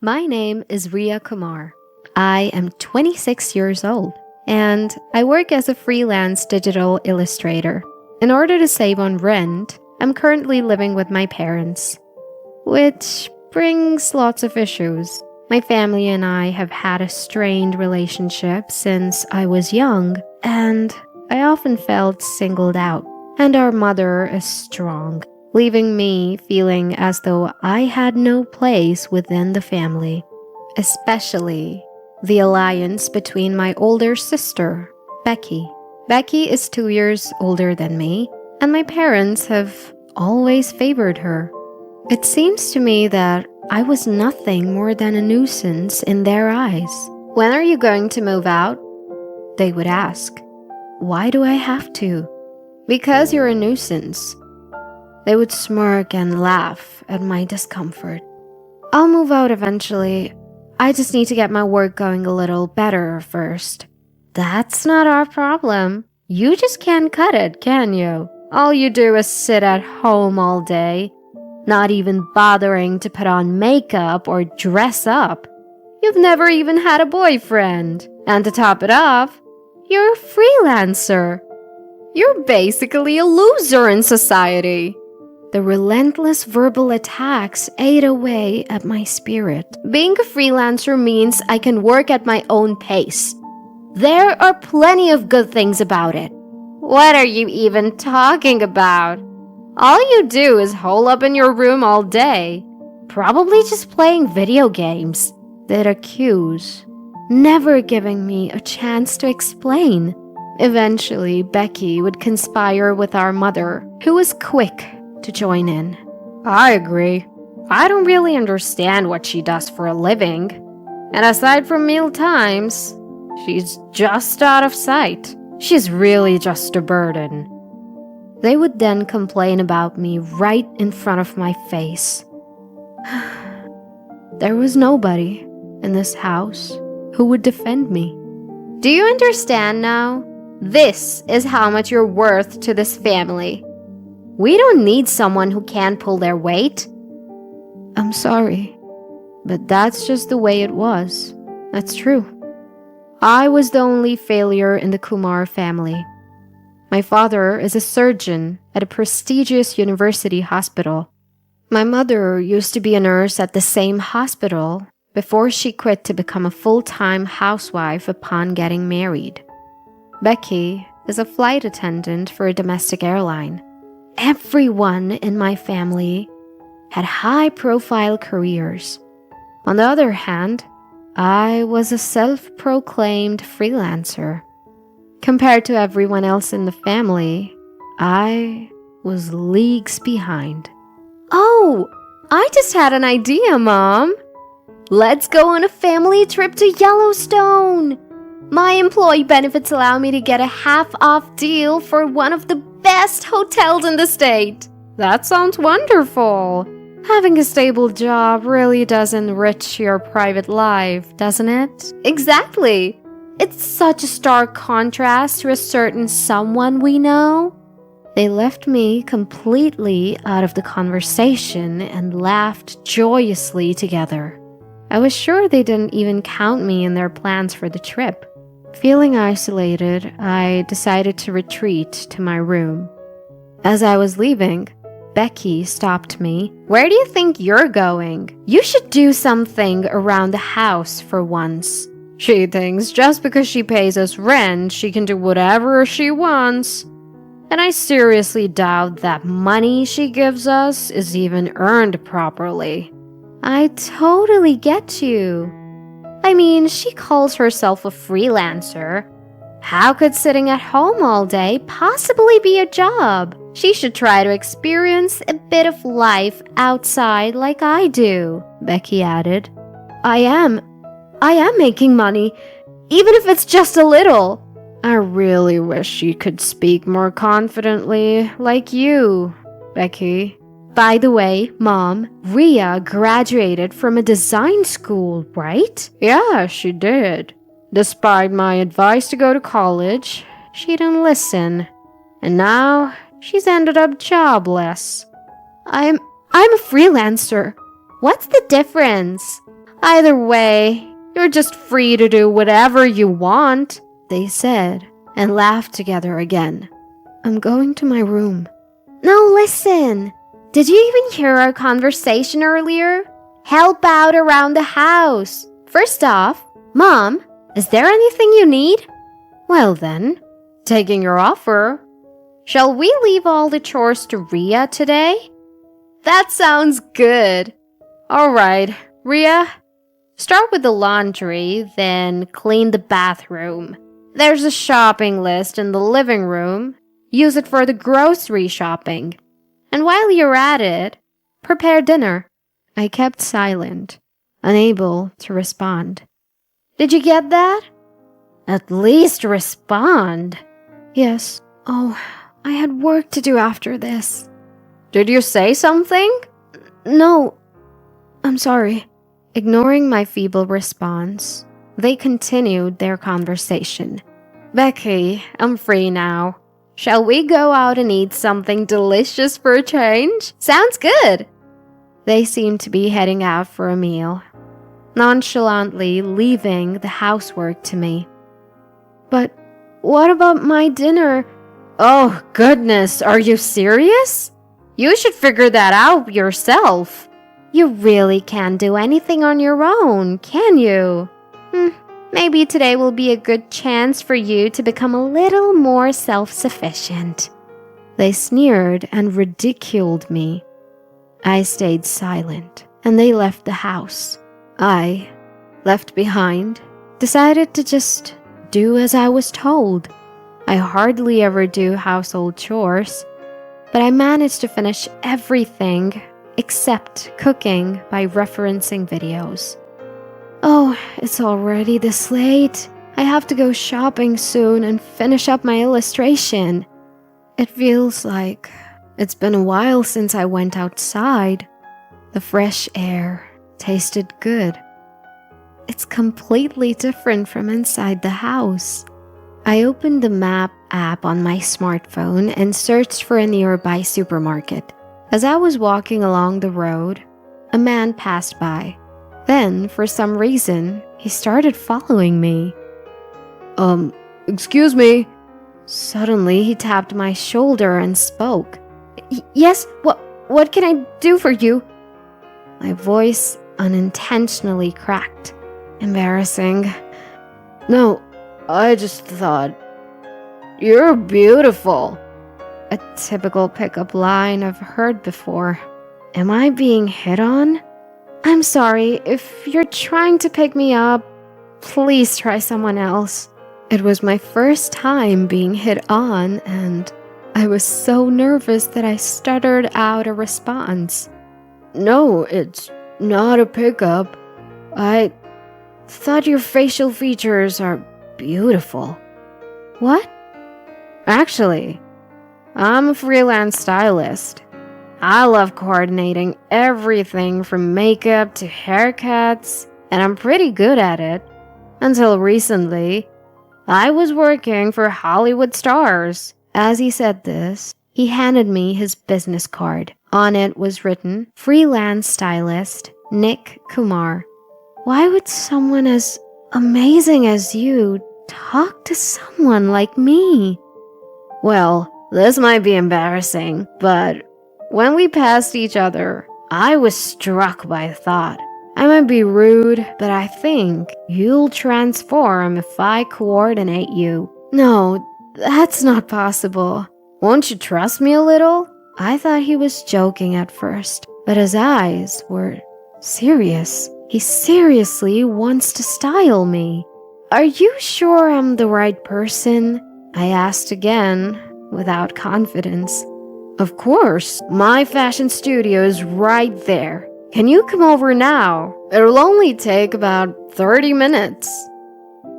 My name is Riya Kumar. I am 26 years old, and I work as a freelance digital illustrator. In order to save on rent, I'm currently living with my parents, which brings lots of issues. My family and I have had a strained relationship since I was young, and I often felt singled out. And our mother is strong, leaving me feeling as though I had no place within the family, especially the alliance between my older sister, Becky. Becky is 2 years older than me, and my parents have always favored her. It seems to me that I was nothing more than a nuisance in their eyes. "When are you going to move out?" they would ask. "Why do I have to?" "Because you're a nuisance." They would smirk and laugh at my discomfort. "I'll move out eventually. I just need to get my work going a little better first." "That's not our problem. You just can't cut it, can you? All you do is sit at home all day, not even bothering to put on makeup or dress up. You've never even had a boyfriend. And to top it off, you're a freelancer. You're basically a loser in society." The relentless verbal attacks ate away at my spirit. "Being a freelancer means I can work at my own pace. There are plenty of good things about it." "What are you even talking about? All you do is hole up in your room all day, probably just playing video games," they'd accuse, never giving me a chance to explain. Eventually, Becky would conspire with our mother, who was quick to join in. "I agree. I don't really understand what she does for a living. And aside from meal times, she's just out of sight. She's really just a burden." They would then complain about me right in front of my face. There was nobody in this house who would defend me. "Do you understand now? This is how much you're worth to this family. We don't need someone who can't pull their weight." "I'm sorry, but that's just the way it was. That's true. I was the only failure in the Kumar family. My father is a surgeon at a prestigious university hospital. My mother used to be a nurse at the same hospital before she quit to become a full-time housewife upon getting married. Becky is a flight attendant for a domestic airline. Everyone in my family had high-profile careers. On the other hand, I was a self-proclaimed freelancer. Compared to everyone else in the family, I was leagues behind. "Oh, I just had an idea, Mom. Let's go on a family trip to Yellowstone. My employee benefits allow me to get a half-off deal for one of the best hotels in the state." "That sounds wonderful. Having a stable job really does enrich your private life, doesn't it?" "Exactly. It's such a stark contrast to a certain someone we know." They left me completely out of the conversation and laughed joyously together. I was sure they didn't even count me in their plans for the trip. Feeling isolated, I decided to retreat to my room. As I was leaving, Becky stopped me. "Where do you think you're going? You should do something around the house for once." She thinks just because she pays us rent, she can do whatever she wants. And I seriously doubt that money she gives us is even earned properly. I totally get you. I mean, she calls herself a freelancer. How could sitting at home all day possibly be a job? She should try to experience a bit of life outside like I do, Becky added. I am making money, even if it's just a little." "I really wish she could speak more confidently like you, Becky." "By the way, Mom, Riya graduated from a design school, right?" "Yeah, she did. Despite my advice to go to college, she didn't listen. And now she's ended up jobless." I'm a freelancer. What's the difference? Either way, you're just free to do whatever you want, they said, and laughed together again. I'm going to my room. No, listen. Did you even hear our conversation earlier? Help out around the house. First off, Mom, is there anything you need? Well then, taking your offer, shall we leave all the chores to Ria today? That sounds good. All right, Ria, start with the laundry, then clean the bathroom. There's a shopping list in the living room. Use it for the grocery shopping. And while you're at it, prepare dinner. I kept silent, unable to respond. Did you get that? At least respond. Yes. Oh, I had work to do after this. Did you say something? No. I'm sorry. Ignoring my feeble response, they continued their conversation. Becky, I'm free now. Shall we go out and eat something delicious for a change? Sounds good. They seemed to be heading out for a meal, nonchalantly leaving the housework to me. But what about my dinner? Oh, goodness, are you serious? You should figure that out yourself. You really can't do anything on your own, can you? Maybe today will be a good chance for you to become a little more self-sufficient. They sneered and ridiculed me. I stayed silent, and they left the house. I, left behind, decided to just do as I was told. I hardly ever do household chores, but I managed to finish everything except cooking by referencing videos. Oh, it's already this late. I have to go shopping soon and finish up my illustration. It feels like it's been a while since I went outside. The fresh air tasted good. It's completely different from inside the house. I opened the map app on my smartphone and searched for a nearby supermarket. As I was walking along the road, a man passed by. Then, for some reason, he started following me. Excuse me. Suddenly, he tapped my shoulder and spoke. Yes, what can I do for you? My voice unintentionally cracked. Embarrassing. No, I just thought, you're beautiful. A typical pickup line I've heard before. Am I being hit on? I'm sorry, if you're trying to pick me up, please try someone else. It was my first time being hit on, and I was so nervous that I stuttered out a response. No, it's not a pickup. I thought your facial features are beautiful. What? Actually, I'm a freelance stylist. I love coordinating everything from makeup to haircuts, and I'm pretty good at it. Until recently, I was working for Hollywood stars. As he said this, he handed me his business card. On it was written, Freelance Stylist, Nick Kumar. Why would someone as amazing as you talk to someone like me? Well, this might be embarrassing, but when we passed each other, I was struck by a thought. I might be rude, but I think you'll transform if I coordinate you. No, that's not possible. Won't you trust me a little? I thought he was joking at first, but his eyes were serious. He seriously wants to style me. Are you sure I'm the right person? I asked again, without confidence. Of course, my fashion studio is right there. Can you come over now? It'll only take about 30 minutes.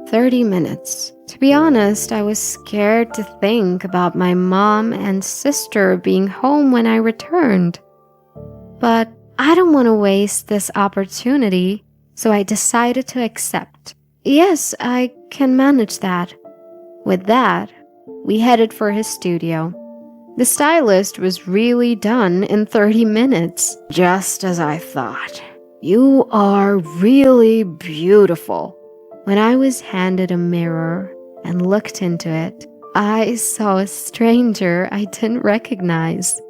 30 minutes. To be honest, I was scared to think about my mom and sister being home when I returned. But I don't want to waste this opportunity, so I decided to accept. Yes, I can manage that. With that, we headed for his studio. The stylist was really done in 30 minutes, just as I thought. You are really beautiful. When I was handed a mirror and looked into it, I saw a stranger I didn't recognize.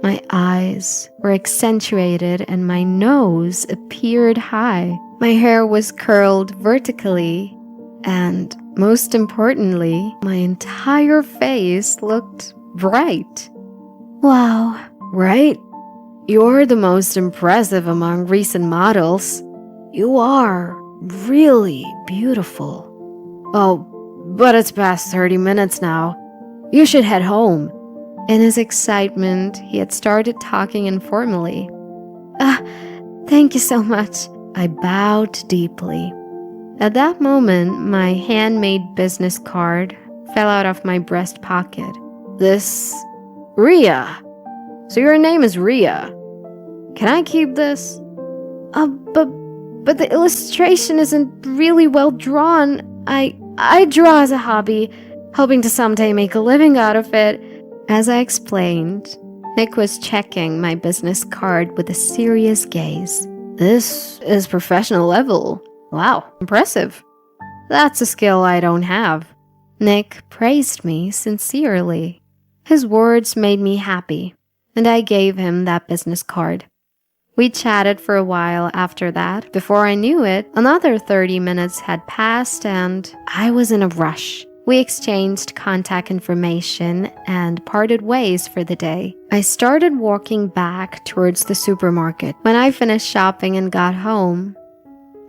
My eyes were accentuated and my nose appeared high. My hair was curled vertically, and most importantly, my entire face looked bright. Wow, right? You're the most impressive among recent models. You are really beautiful. Oh, but it's past 30 minutes now. You should head home. In his excitement, he had started talking informally. Thank you so much. I bowed deeply. At that moment, my handmade business card fell out of my breast pocket. This... Ria. So your name is Ria. Can I keep this? But the illustration isn't really well drawn. I draw as a hobby, hoping to someday make a living out of it. As I explained, Nick was checking my business card with a serious gaze. This is professional level. Wow, impressive. That's a skill I don't have. Nick praised me sincerely. His words made me happy, and I gave him that business card. We chatted for a while after that. Before I knew it, another 30 minutes had passed and I was in a rush. We exchanged contact information and parted ways for the day. I started walking back towards the supermarket. When I finished shopping and got home,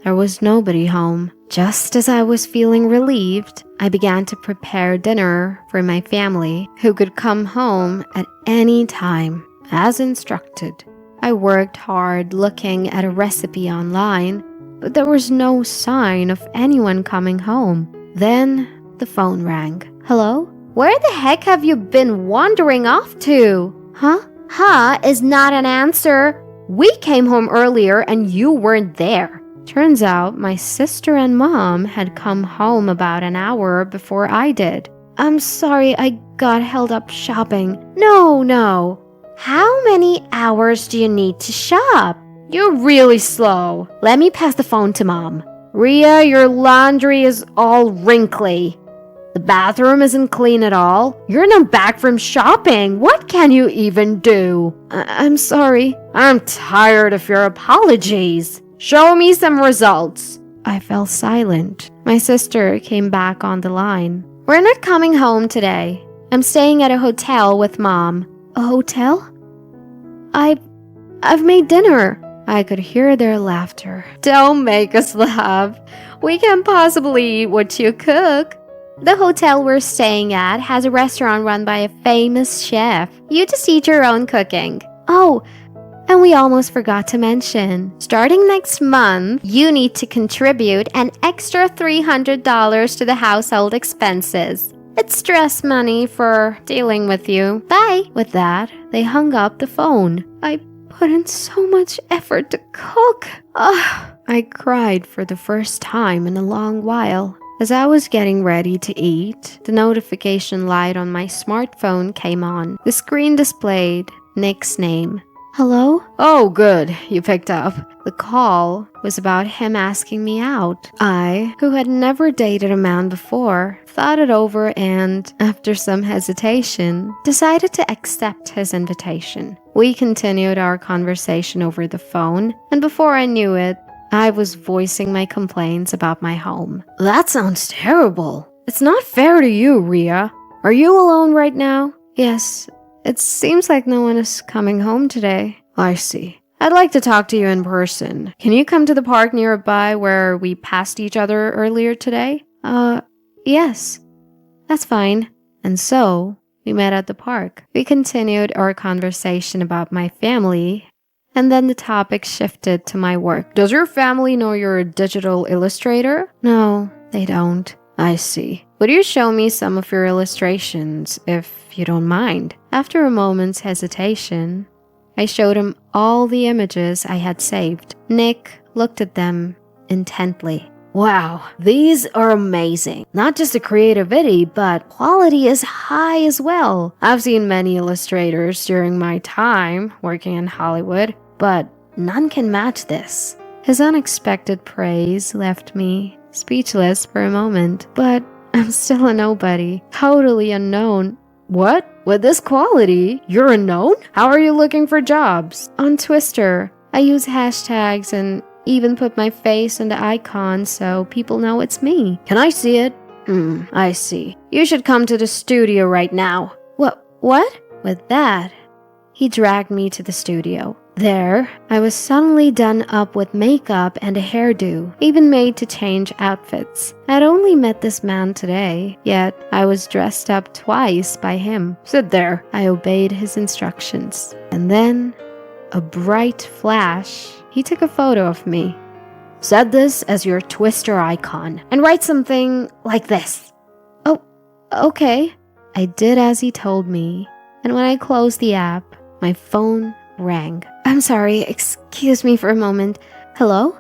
there was nobody home. Just as I was feeling relieved, I began to prepare dinner for my family, who could come home at any time, as instructed. I worked hard looking at a recipe online, but there was no sign of anyone coming home. Then the phone rang. Hello? Where the heck have you been wandering off to? Huh is not an answer. We came home earlier and you weren't there. Turns out my sister and mom had come home about an hour before I did. I'm sorry, I got held up shopping. No. How many hours do you need to shop? You're really slow. Let me pass the phone to Mom. Ria, your laundry is all wrinkly. The bathroom isn't clean at all. You're not back from shopping. What can you even do? I'm sorry. I'm tired of your apologies. Show me some results. I fell silent. My sister came back on the line. We're not coming home today. I'm staying at a hotel with Mom. A hotel? I've made dinner. I could hear their laughter. Don't make us laugh. We can't possibly eat what you cook. The hotel we're staying at has a restaurant run by a famous chef. You just eat your own cooking. Oh, and we almost forgot to mention, starting next month, you need to contribute an extra $300 to the household expenses. It's stress money for dealing with you. Bye. With that, they hung up the phone. I put in so much effort to cook. I cried for the first time in a long while. As I was getting ready to eat, the notification light on my smartphone came on. The screen displayed Nick's name. Hello? Oh, good. You picked up. The call was about him asking me out. I, who had never dated a man before, thought it over and, after some hesitation, decided to accept his invitation. We continued our conversation over the phone, and before I knew it, I was voicing my complaints about my home. That sounds terrible. It's not fair to you, Ria. Are you alone right now? Yes. It seems like no one is coming home today. I see. I'd like to talk to you in person. Can you come to the park nearby where we passed each other earlier today? Yes. That's fine. And so, we met at the park. We continued our conversation about my family, and then the topic shifted to my work. Does your family know you're a digital illustrator? No, they don't. I see. Would you show me some of your illustrations, if you don't mind? After a moment's hesitation, I showed him all the images I had saved. Nick looked at them intently. Wow, these are amazing. Not just the creativity, but quality is high as well. I've seen many illustrators during my time working in Hollywood, but none can match this. His unexpected praise left me speechless for a moment, but I'm still a nobody, totally unknown. What? With this quality, you're unknown? How are you looking for jobs? On Twister, I use hashtags and even put my face on the icon so people know it's me. Can I see it? I see. You should come to the studio right now. What? With that, he dragged me to the studio. There, I was suddenly done up with makeup and a hairdo, even made to change outfits. I'd only met this man today, yet I was dressed up twice by him. Sit there. I obeyed his instructions. And then, a bright flash, he took a photo of me. Set this as your Twister icon and write something like this. Oh, okay. I did as he told me, and when I closed the app, my phone rang. I'm sorry, excuse me for a moment. Hello?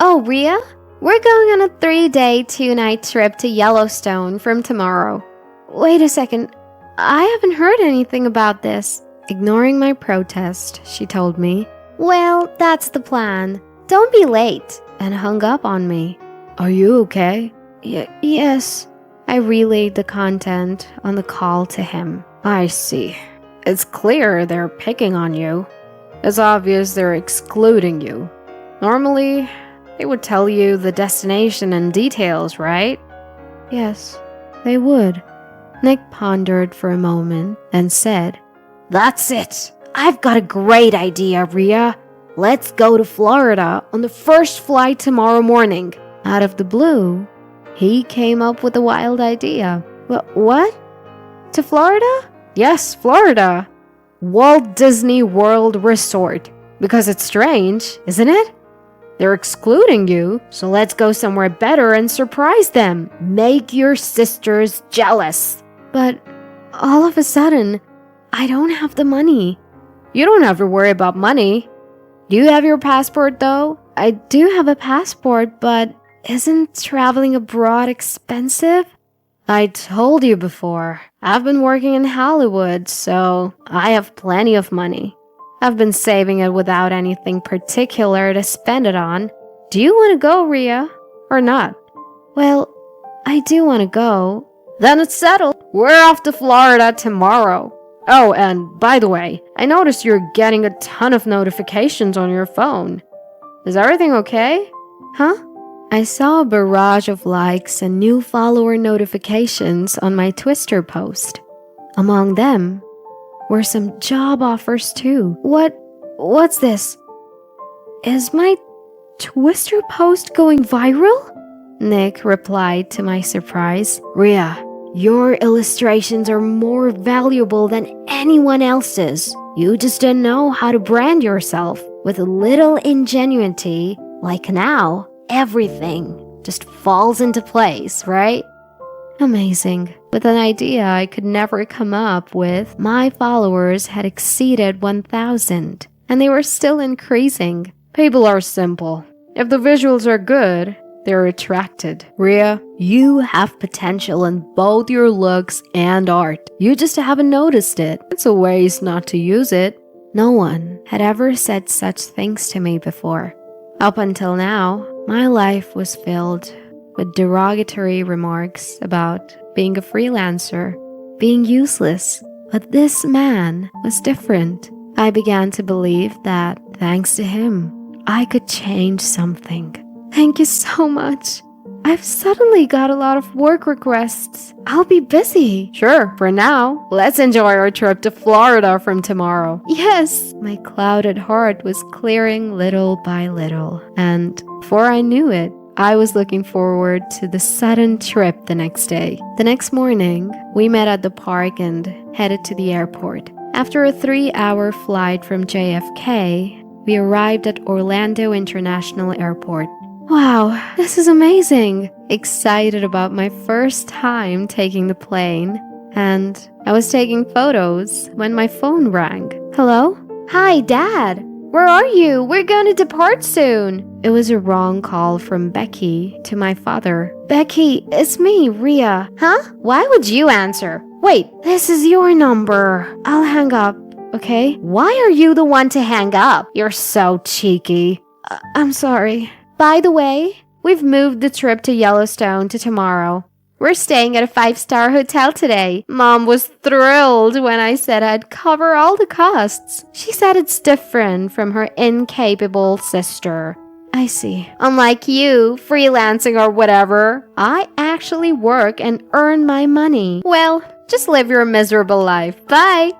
Oh, Ria? We're going on a 3-day, 2-night trip to Yellowstone from tomorrow. Wait a second, I haven't heard anything about this. Ignoring my protest, she told me, well, that's the plan. Don't be late, and hung up on me. Are you okay? Yes. I relayed the content on the call to him. I see. It's clear they're picking on you. It's obvious they're excluding you. Normally, they would tell you the destination and details, right? Yes, they would. Nick pondered for a moment and said, That's it. I've got a great idea, Ria. Let's go to Florida on the first flight tomorrow morning. Out of the blue, he came up with a wild idea. What? To Florida? Yes, Florida. Walt Disney World Resort. Because it's strange, isn't it? They're excluding you, so let's go somewhere better and surprise them. Make your sisters jealous. But all of a sudden, I don't have the money. You don't have to worry about money. Do you have your passport though? I do have a passport, but isn't traveling abroad expensive? I told you before, I've been working in Hollywood, so I have plenty of money. I've been saving it without anything particular to spend it on. Do you want to go, Ria, or not? Well, I do want to go. Then it's settled. We're off to Florida tomorrow. Oh, and by the way, I noticed you're getting a ton of notifications on your phone. Is everything okay? Huh? I saw a barrage of likes and new follower notifications on my Twister post. Among them were some job offers too. What's this? Is my Twister post going viral? Nick replied to my surprise. Ria, your illustrations are more valuable than anyone else's. You just didn't know how to brand yourself. With a little ingenuity, like now, everything just falls into place, right? Amazing. With an idea I could never come up with, my followers had exceeded 1,000, and they were still increasing. People are simple. If the visuals are good, they're attracted. Ria, you have potential in both your looks and art. You just haven't noticed it. It's a waste not to use it. No one had ever said such things to me before. Up until now, my life was filled with derogatory remarks about being a freelancer, being useless. But this man was different. I began to believe that, thanks to him, I could change something. Thank you so much. I've suddenly got a lot of work requests. I'll be busy. Sure, for now. Let's enjoy our trip to Florida from tomorrow. Yes. My clouded heart was clearing little by little. And before I knew it, I was looking forward to the sudden trip the next day. The next morning, we met at the park and headed to the airport. After a 3-hour flight from JFK, we arrived at Orlando International Airport. Wow, this is amazing! Excited about my first time taking the plane. And I was taking photos when my phone rang. Hello? Hi, Dad! Where are you? We're going to depart soon! It was a wrong call from Becky to my father. Becky, it's me, Ria. Huh? Why would you answer? Wait, this is your number. I'll hang up, okay? Why are you the one to hang up? You're so cheeky. I'm sorry. By the way, we've moved the trip to Yellowstone to tomorrow. We're staying at a 5-star hotel today. Mom was thrilled when I said I'd cover all the costs. She said it's different from her incapable sister. I see. Unlike you, freelancing or whatever, I actually work and earn my money. Well, just live your miserable life. Bye.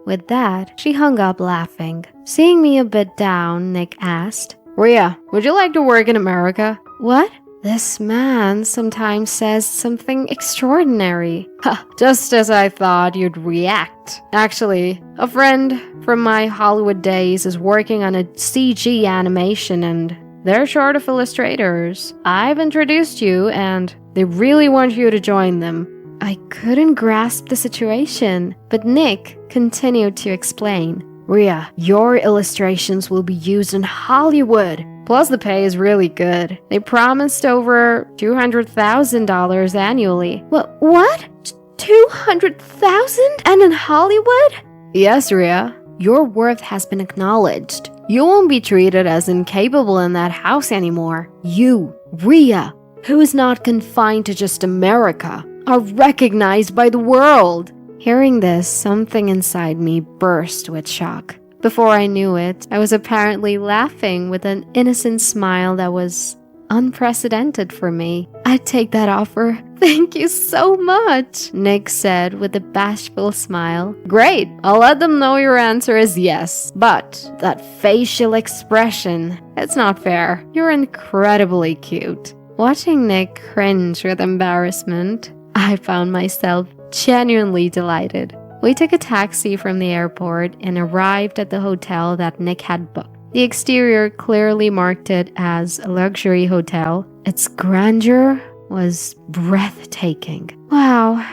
With that, she hung up laughing. Seeing me a bit down, Nick asked, Rhea, would you like to work in America? What? This man sometimes says something extraordinary. Ha, just as I thought you'd react. Actually, a friend from my Hollywood days is working on a CG animation and they're short of illustrators. I've introduced you and they really want you to join them. I couldn't grasp the situation, but Nick continued to explain. Rhea, your illustrations will be used in Hollywood. Plus, the pay is really good. They promised over $200,000 annually. What? 200,000? And in Hollywood? Yes, Rhea. Your worth has been acknowledged. You won't be treated as incapable in that house anymore. You, Rhea, who is not confined to just America, are recognized by the world. Hearing this, something inside me burst with shock. Before I knew it, I was apparently laughing with an innocent smile that was unprecedented for me. I'd take that offer. Thank you so much, Nick said with a bashful smile. Great, I'll let them know your answer is yes. But that facial expression, it's not fair. You're incredibly cute. Watching Nick cringe with embarrassment, I found myself genuinely delighted. We took a taxi from the airport and arrived at the hotel that Nick had booked. The exterior clearly marked it as a luxury hotel. Its grandeur was breathtaking. Wow,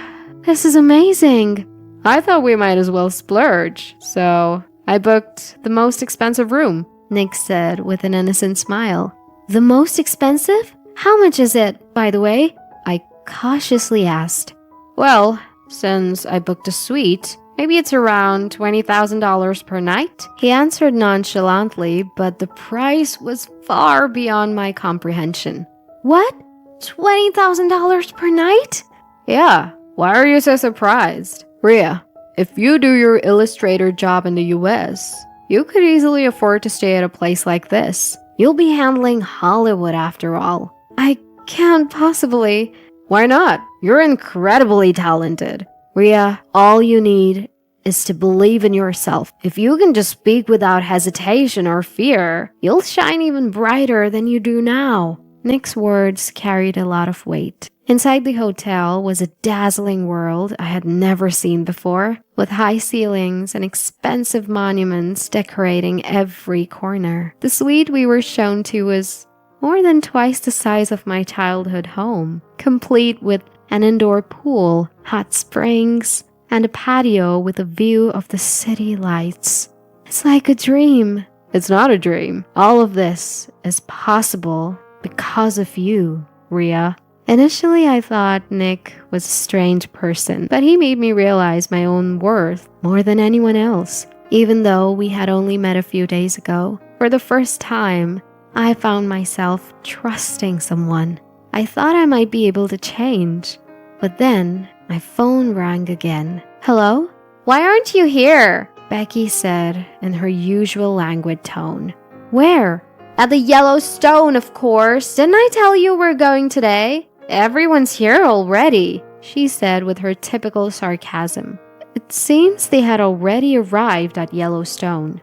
this is amazing. I thought we might as well splurge, so I booked the most expensive room, Nick said with an innocent smile. The most expensive? How much is it, by the way? I cautiously asked. Well, since I booked a suite, maybe it's around $20,000 per night. He answered nonchalantly, but the price was far beyond my comprehension. What? $20,000 per night? Yeah, why are you so surprised? Rhea, if you do your illustrator job in the US, you could easily afford to stay at a place like this. You'll be handling Hollywood after all. I can't possibly. Why not? You're incredibly talented. Rhea, all you need is to believe in yourself. If you can just speak without hesitation or fear, you'll shine even brighter than you do now. Nick's words carried a lot of weight. Inside the hotel was a dazzling world I had never seen before, with high ceilings and expensive monuments decorating every corner. The suite we were shown to was more than twice the size of my childhood home, complete with an indoor pool, hot springs, and a patio with a view of the city lights. It's like a dream. It's not a dream. All of this is possible because of you, Rhea. Initially, I thought Nick was a strange person, but he made me realize my own worth more than anyone else. Even though we had only met a few days ago, for the first time, I found myself trusting someone. I thought I might be able to change, but then my phone rang again. Hello? Why aren't you here? Becky said in her usual languid tone. Where? At the Yellowstone, of course. Didn't I tell you we're going today? Everyone's here already, she said with her typical sarcasm. It seems they had already arrived at Yellowstone.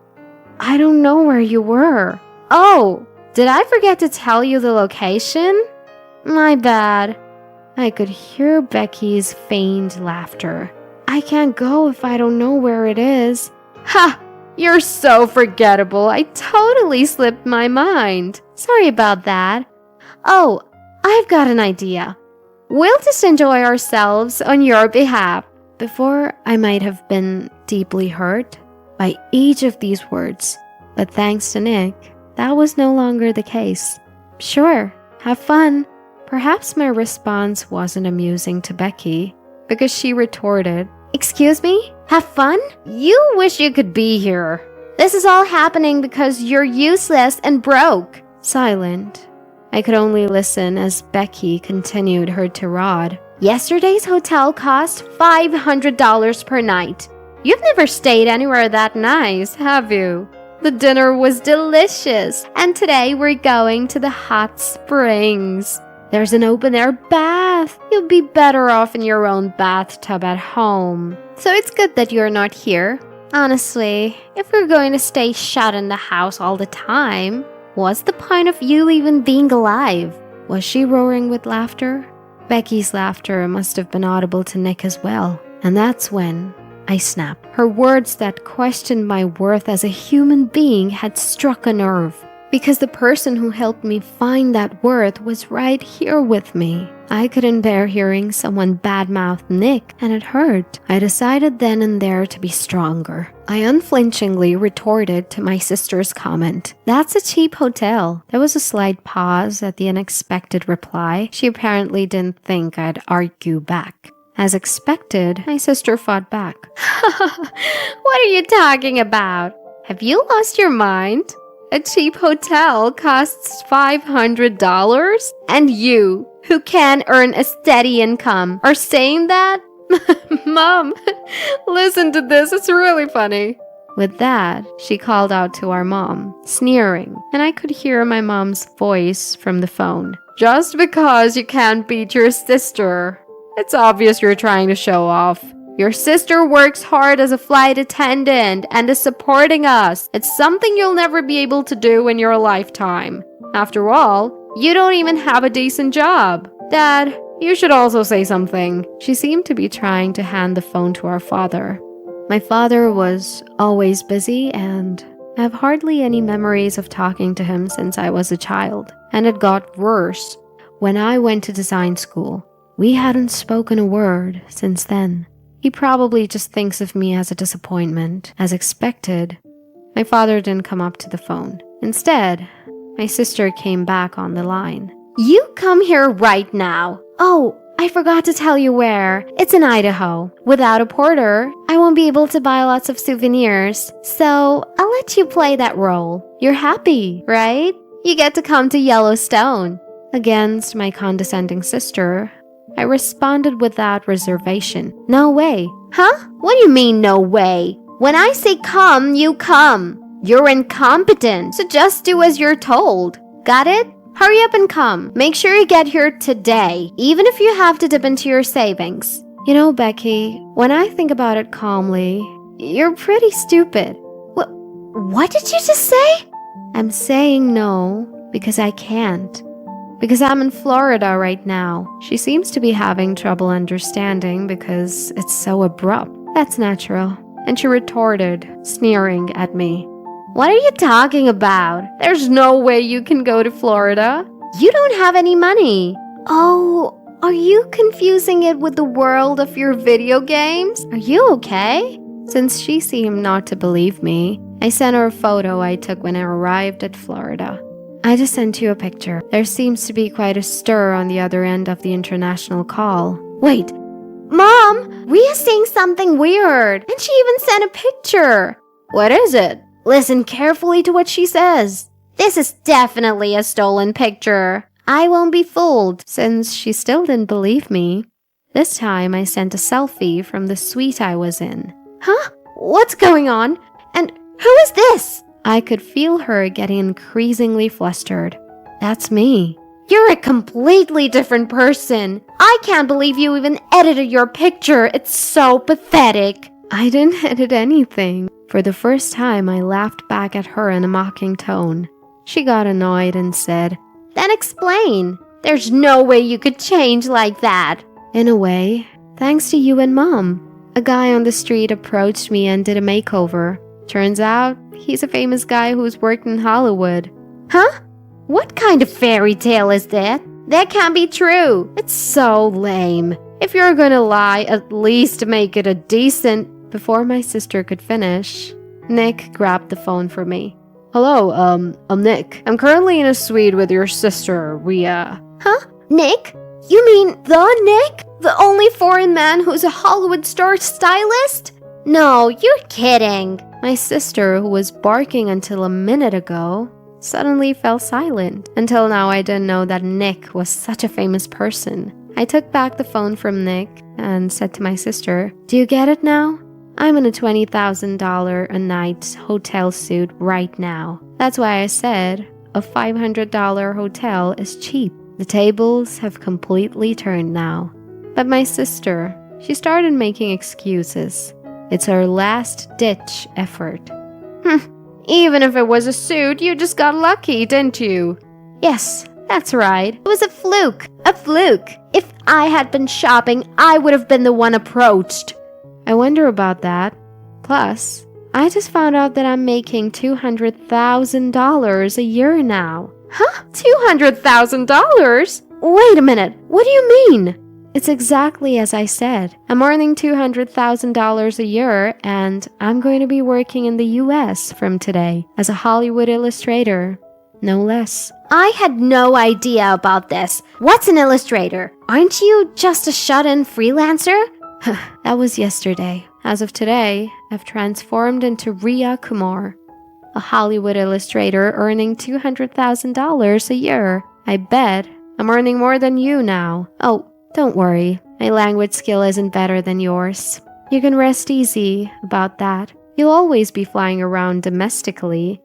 I don't know where you were. Oh, did I forget to tell you the location? My bad. I could hear Becky's feigned laughter. I can't go if I don't know where it is. Ha! You're so forgettable. I totally slipped my mind. Sorry about that. Oh, I've got an idea. We'll just enjoy ourselves on your behalf. Before, I might have been deeply hurt by each of these words, but thanks to Nick, that was no longer the case. Sure, have fun. Perhaps my response wasn't amusing to Becky, because she retorted, Excuse me? Have fun? You wish you could be here. This is all happening because you're useless and broke. Silent. I could only listen as Becky continued her tirade. Yesterday's hotel cost $500 per night. You've never stayed anywhere that nice, have you? The dinner was delicious, and today we're going to the hot springs. There's an open-air bath. You'll be better off in your own bathtub at home. So it's good that you're not here. Honestly, if we're going to stay shut in the house all the time, what's the point of you even being alive? Was she roaring with laughter? Becky's laughter must have been audible to Nick as well, and that's when I snapped. Her words that questioned my worth as a human being had struck a nerve, because the person who helped me find that worth was right here with me. I couldn't bear hearing someone badmouth Nick, and it hurt. I decided then and there to be stronger. I unflinchingly retorted to my sister's comment. That's a cheap hotel. There was a slight pause at the unexpected reply. She apparently didn't think I'd argue back. As expected, my sister fought back. What are you talking about? Have you lost your mind? A cheap hotel costs $500? And you, who can earn a steady income, are saying that? Mom, listen to this, it's really funny. With that, she called out to our mom, sneering, and I could hear my mom's voice from the phone. Just because you can't beat your sister, it's obvious you're trying to show off. Your sister works hard as a flight attendant and is supporting us. It's something you'll never be able to do in your lifetime. After all, you don't even have a decent job. Dad, you should also say something. She seemed to be trying to hand the phone to our father. My father was always busy, and I have hardly any memories of talking to him since I was a child. And it got worse when I went to design school. We hadn't spoken a word since then. He probably just thinks of me as a disappointment. As expected, my father didn't come up to the phone. Instead, my sister came back on the line. You come here right now. Oh, I forgot to tell you where. It's in Idaho. Without a porter, I won't be able to buy lots of souvenirs. So I'll let you play that role. You're happy, right? You get to come to Yellowstone. Against my condescending sister, I responded without reservation. No way. Huh? What do you mean, no way? When I say come, you come. You're incompetent, so just do as you're told. Got it? Hurry up and come. Make sure you get here today, even if you have to dip into your savings. You know, Becky, when I think about it calmly, you're pretty stupid. What did you just say? I'm saying no because I can't. Because I'm in Florida right now. She seems to be having trouble understanding because it's so abrupt. That's natural. And she retorted, sneering at me. What are you talking about? There's no way you can go to Florida. You don't have any money. Oh, are you confusing it with the world of your video games? Are you okay? Since she seemed not to believe me, I sent her a photo I took when I arrived at Florida. I just sent you a picture. There seems to be quite a stir on the other end of the international call. Wait, Mom, Ria's saying something weird, and she even sent a picture. What is it? Listen carefully to what she says. This is definitely a stolen picture. I won't be fooled, since she still didn't believe me. This time I sent a selfie from the suite I was in. Huh? What's going on? And who is this? I could feel her getting increasingly flustered. That's me. You're a completely different person. I can't believe you even edited your picture. It's so pathetic. I didn't edit anything. For the first time, I laughed back at her in a mocking tone. She got annoyed and said, Then explain. There's no way you could change like that. In a way, thanks to you and Mom. A guy on the street approached me and did a makeover. Turns out, he's a famous guy who's worked in Hollywood. Huh? What kind of fairy tale is that? That can't be true. It's so lame. If you're gonna lie, at least make it a decent... Before my sister could finish, Nick grabbed the phone for me. Hello, I'm Nick. I'm currently in a suite with your sister, Ria. Huh? Nick? You mean the Nick? The only foreign man who's a Hollywood star stylist? No, you're kidding. My sister, who was barking until a minute ago, suddenly fell silent. Until now, I didn't know that Nick was such a famous person. I took back the phone from Nick and said to my sister, "Do you get it now? I'm in a $20,000 a night hotel suite right now. That's why I said a $500 hotel is cheap. The tables have completely turned now." But my sister, she started making excuses. It's her last-ditch effort. Even if it was a suit, you just got lucky, didn't you? Yes, that's right. It was a fluke. A fluke. If I had been shopping, I would have been the one approached. I wonder about that. Plus, I just found out that I'm making $200,000 a year now. Huh? $200,000? Wait a minute. What do you mean? It's exactly as I said. I'm earning $200,000 a year, and I'm going to be working in the US from today as a Hollywood illustrator. No less. I had no idea about this. What's an illustrator? Aren't you just a shut-in freelancer? That was yesterday. As of today, I've transformed into Rhea Kumar, a Hollywood illustrator earning $200,000 a year. I bet I'm earning more than you now. Oh, don't worry. My language skill isn't better than yours. You can rest easy about that. You'll always be flying around domestically.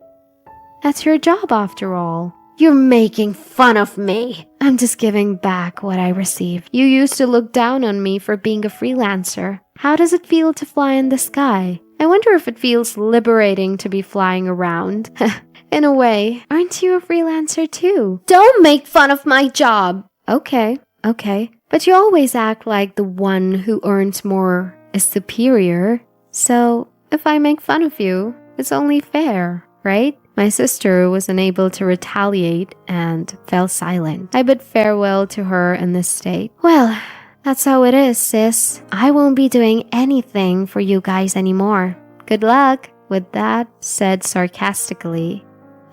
That's your job after all. You're making fun of me. I'm just giving back what I received. You used to look down on me for being a freelancer. How does it feel to fly in the sky? I wonder if it feels liberating to be flying around. In a way, aren't you a freelancer too? Don't make fun of my job. Okay. But you always act like the one who earns more is superior. So if I make fun of you, it's only fair, right? My sister was unable to retaliate and fell silent. I bid farewell to her in this state. Well, that's how it is, sis. I won't be doing anything for you guys anymore. Good luck. With that said sarcastically,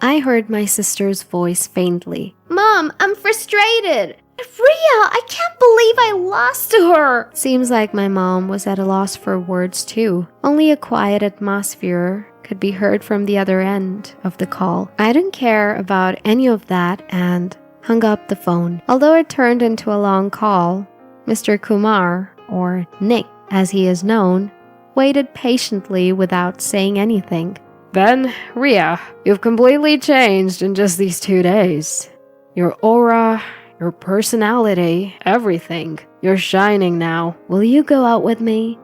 I heard my sister's voice faintly. Mom, I'm frustrated. Rhea, I can't believe I lost to her. Seems like my mom was at a loss for words too. Only a quiet atmosphere could be heard from the other end of the call. I didn't care about any of that and hung up the phone. Although it turned into a long call, Mr. Kumar, or Nick as he is known, waited patiently without saying anything. Then, Rhea, you've completely changed in just these 2 days. Your aura, your personality, everything. You're shining now. Will you go out with me?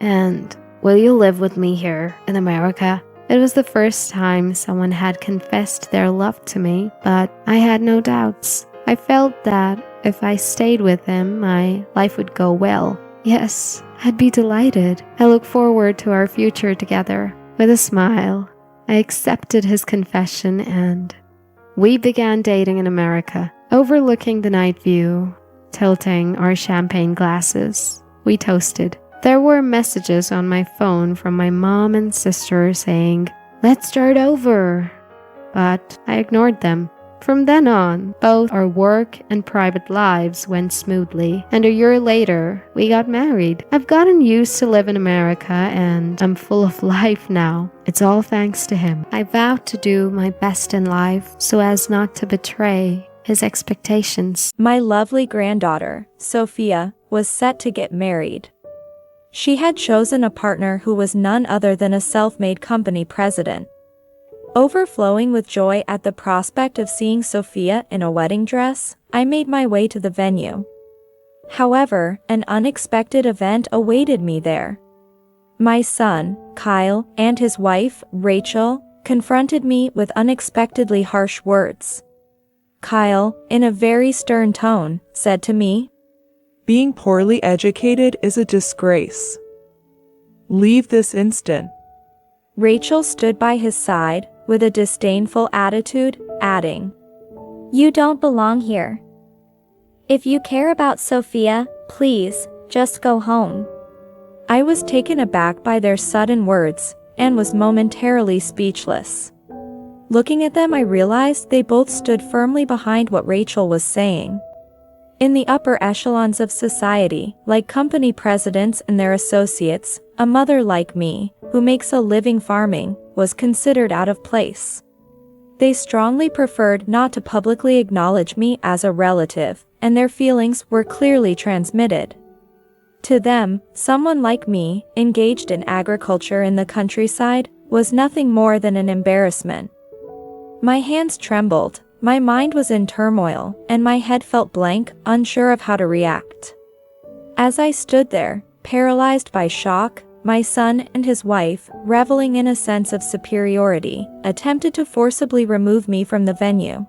And will you live with me here in America? It was the first time someone had confessed their love to me, but I had no doubts. I felt that if I stayed with him, my life would go well. Yes, I'd be delighted. I look forward to our future together. With a smile, I accepted his confession and we began dating in America. Overlooking the night view, tilting our champagne glasses, we toasted. There were messages on my phone from my mom and sister saying, "Let's start over." But I ignored them. From then on, both our work and private lives went smoothly, and a year later, we got married. I've gotten used to live in America, and I'm full of life now. It's all thanks to him. I vowed to do my best in life so as not to betray his expectations. My lovely granddaughter, Sophia, was set to get married. She had chosen a partner who was none other than a self-made company president. Overflowing with joy at the prospect of seeing Sophia in a wedding dress, I made my way to the venue. However, an unexpected event awaited me there. My son, Kyle, and his wife, Rachel, confronted me with unexpectedly harsh words. Kyle, in a very stern tone, said to me, "Being poorly educated is a disgrace. Leave this instant." Rachel stood by his side, with a disdainful attitude, adding, "You don't belong here. If you care about Sophia, please, just go home." I was taken aback by their sudden words, and was momentarily speechless. Looking at them, I realized they both stood firmly behind what Rachel was saying. In the upper echelons of society, like company presidents and their associates, a mother like me, who makes a living farming, was considered out of place. They strongly preferred not to publicly acknowledge me as a relative, and their feelings were clearly transmitted. To them, someone like me, engaged in agriculture in the countryside, was nothing more than an embarrassment. My hands trembled, my mind was in turmoil, and my head felt blank, unsure of how to react. As I stood there, paralyzed by shock, my son and his wife, reveling in a sense of superiority, attempted to forcibly remove me from the venue.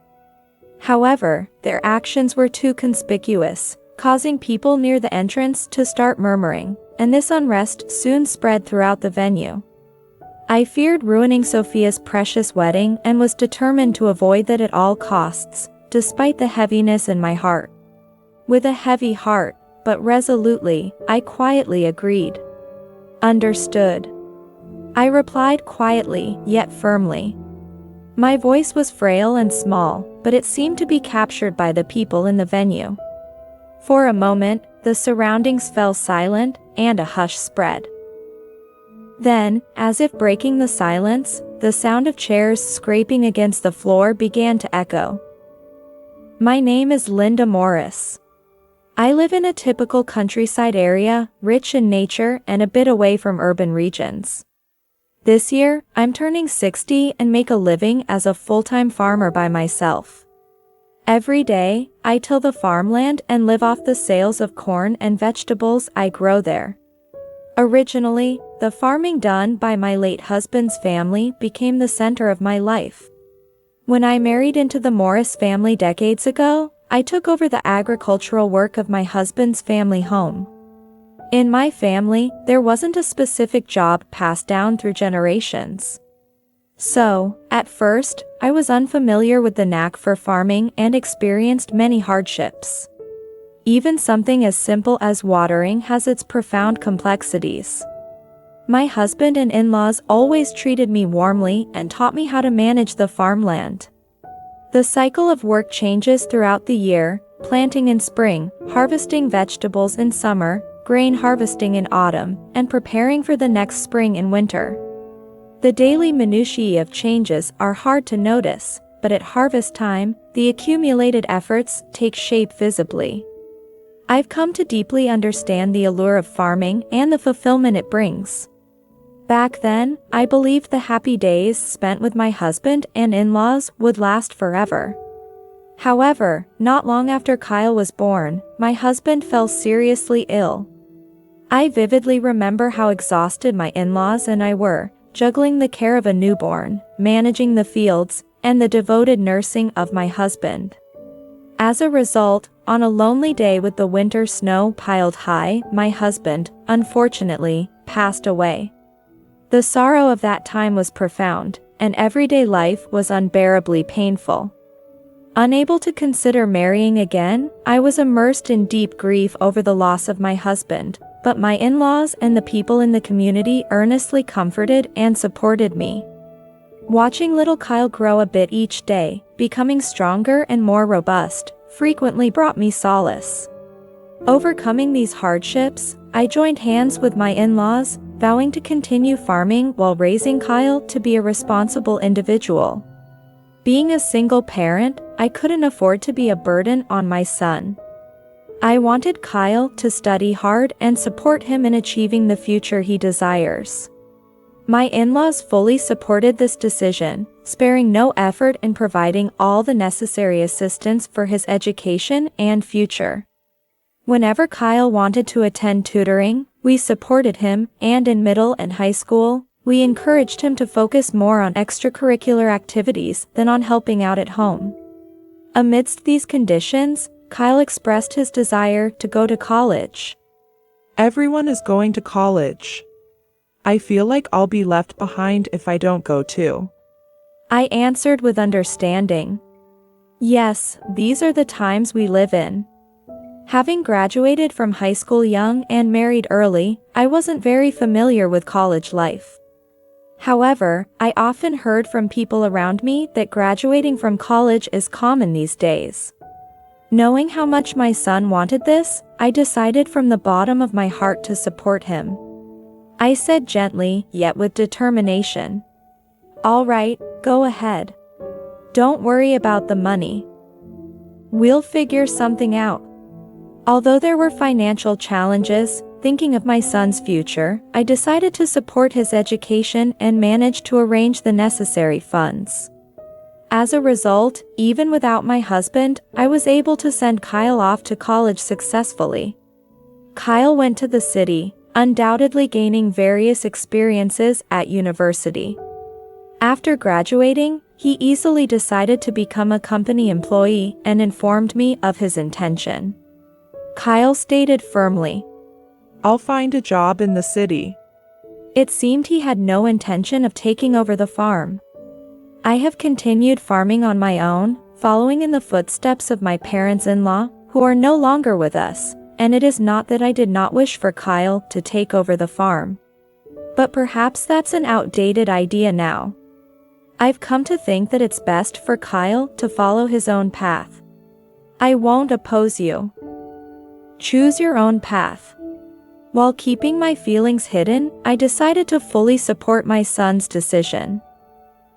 However, their actions were too conspicuous, causing people near the entrance to start murmuring, and this unrest soon spread throughout the venue. I feared ruining Sophia's precious wedding and was determined to avoid that at all costs, despite the heaviness in my heart. With a heavy heart, but resolutely, I quietly agreed. Understood. I replied quietly, yet firmly. My voice was frail and small, but it seemed to be captured by the people in the venue. For a moment, the surroundings fell silent, and a hush spread. Then, as if breaking the silence, the sound of chairs scraping against the floor began to echo. My name is Linda Morris. I live in a typical countryside area, rich in nature and a bit away from urban regions. This year, I'm turning 60 and make a living as a full-time farmer by myself. Every day, I till the farmland and live off the sales of corn and vegetables I grow there. Originally, the farming done by my late husband's family became the center of my life. When I married into the Morris family decades ago, I took over the agricultural work of my husband's family home. In my family, there wasn't a specific job passed down through generations. So, at first, I was unfamiliar with the knack for farming and experienced many hardships. Even something as simple as watering has its profound complexities. My husband and in-laws always treated me warmly and taught me how to manage the farmland. The cycle of work changes throughout the year, planting in spring, harvesting vegetables in summer, grain harvesting in autumn, and preparing for the next spring and winter. The daily minutiae of changes are hard to notice, but at harvest time, the accumulated efforts take shape visibly. I've come to deeply understand the allure of farming and the fulfillment it brings. Back then, I believed the happy days spent with my husband and in-laws would last forever. However, not long after Kyle was born, my husband fell seriously ill. I vividly remember how exhausted my in-laws and I were, juggling the care of a newborn, managing the fields, and the devoted nursing of my husband. As a result, on a lonely day with the winter snow piled high, my husband, unfortunately, passed away. The sorrow of that time was profound, and everyday life was unbearably painful. Unable to consider marrying again, I was immersed in deep grief over the loss of my husband, but my in-laws and the people in the community earnestly comforted and supported me. Watching little Kyle grow a bit each day, becoming stronger and more robust, frequently brought me solace. Overcoming these hardships, I joined hands with my in-laws, vowing to continue farming while raising Kyle to be a responsible individual. Being a single parent, I couldn't afford to be a burden on my son. I wanted Kyle to study hard and support him in achieving the future he desires. My in-laws fully supported this decision, sparing no effort in providing all the necessary assistance for his education and future. Whenever Kyle wanted to attend tutoring, we supported him, and in middle and high school, we encouraged him to focus more on extracurricular activities than on helping out at home. Amidst these conditions, Kyle expressed his desire to go to college. Everyone is going to college. I feel like I'll be left behind if I don't go too. I answered with understanding. Yes, these are the times we live in. Having graduated from high school young and married early, I wasn't very familiar with college life. However, I often heard from people around me that graduating from college is common these days. Knowing how much my son wanted this, I decided from the bottom of my heart to support him. I said gently, yet with determination, "All right, go ahead. Don't worry about the money. We'll figure something out." Although there were financial challenges, thinking of my son's future, I decided to support his education and managed to arrange the necessary funds. As a result, even without my husband, I was able to send Kyle off to college successfully. Kyle went to the city, undoubtedly gaining various experiences at university. After graduating, he easily decided to become a company employee and informed me of his intention. Kyle stated firmly, "I'll find a job in the city." It seemed he had no intention of taking over the farm. I have continued farming on my own, following in the footsteps of my parents-in-law, who are no longer with us, and it is not that I did not wish for Kyle to take over the farm. But perhaps that's an outdated idea now. I've come to think that it's best for Kyle to follow his own path. I won't oppose you. Choose your own path. While keeping my feelings hidden, I decided to fully support my son's decision.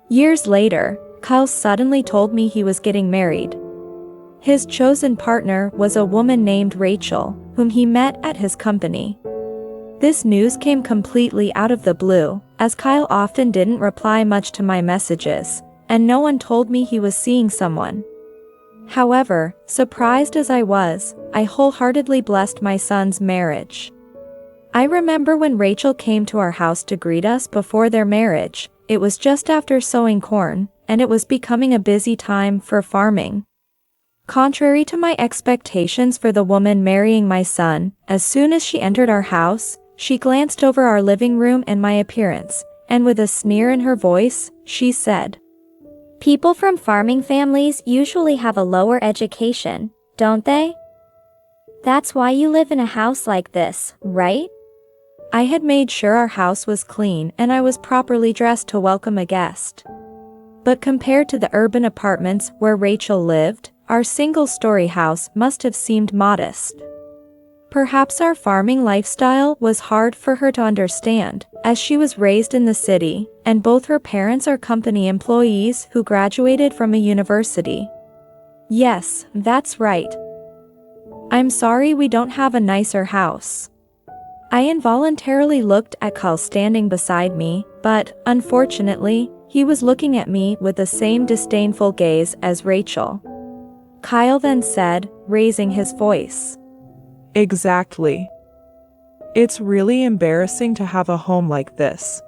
Years later, Kyle suddenly told me he was getting married. His chosen partner was a woman named Rachel, whom he met at his company. This news came completely out of the blue, as Kyle often didn't reply much to my messages, and no one told me he was seeing someone. However, surprised as I was, I wholeheartedly blessed my son's marriage. I remember when Rachel came to our house to greet us before their marriage. It was just after sowing corn, and it was becoming a busy time for farming. Contrary to my expectations for the woman marrying my son, as soon as she entered our house, she glanced over our living room and my appearance, and with a sneer in her voice, she said, "People from farming families usually have a lower education, don't they? That's why you live in a house like this, right?" I had made sure our house was clean and I was properly dressed to welcome a guest. But compared to the urban apartments where Rachel lived, our single-story house must have seemed modest. Perhaps our farming lifestyle was hard for her to understand, as she was raised in the city, and both her parents are company employees who graduated from a university. Yes, that's right. I'm sorry we don't have a nicer house. I involuntarily looked at Kyle standing beside me, but, unfortunately, he was looking at me with the same disdainful gaze as Rachel. Kyle then said, raising his voice, "Exactly. It's really embarrassing to have a home like this."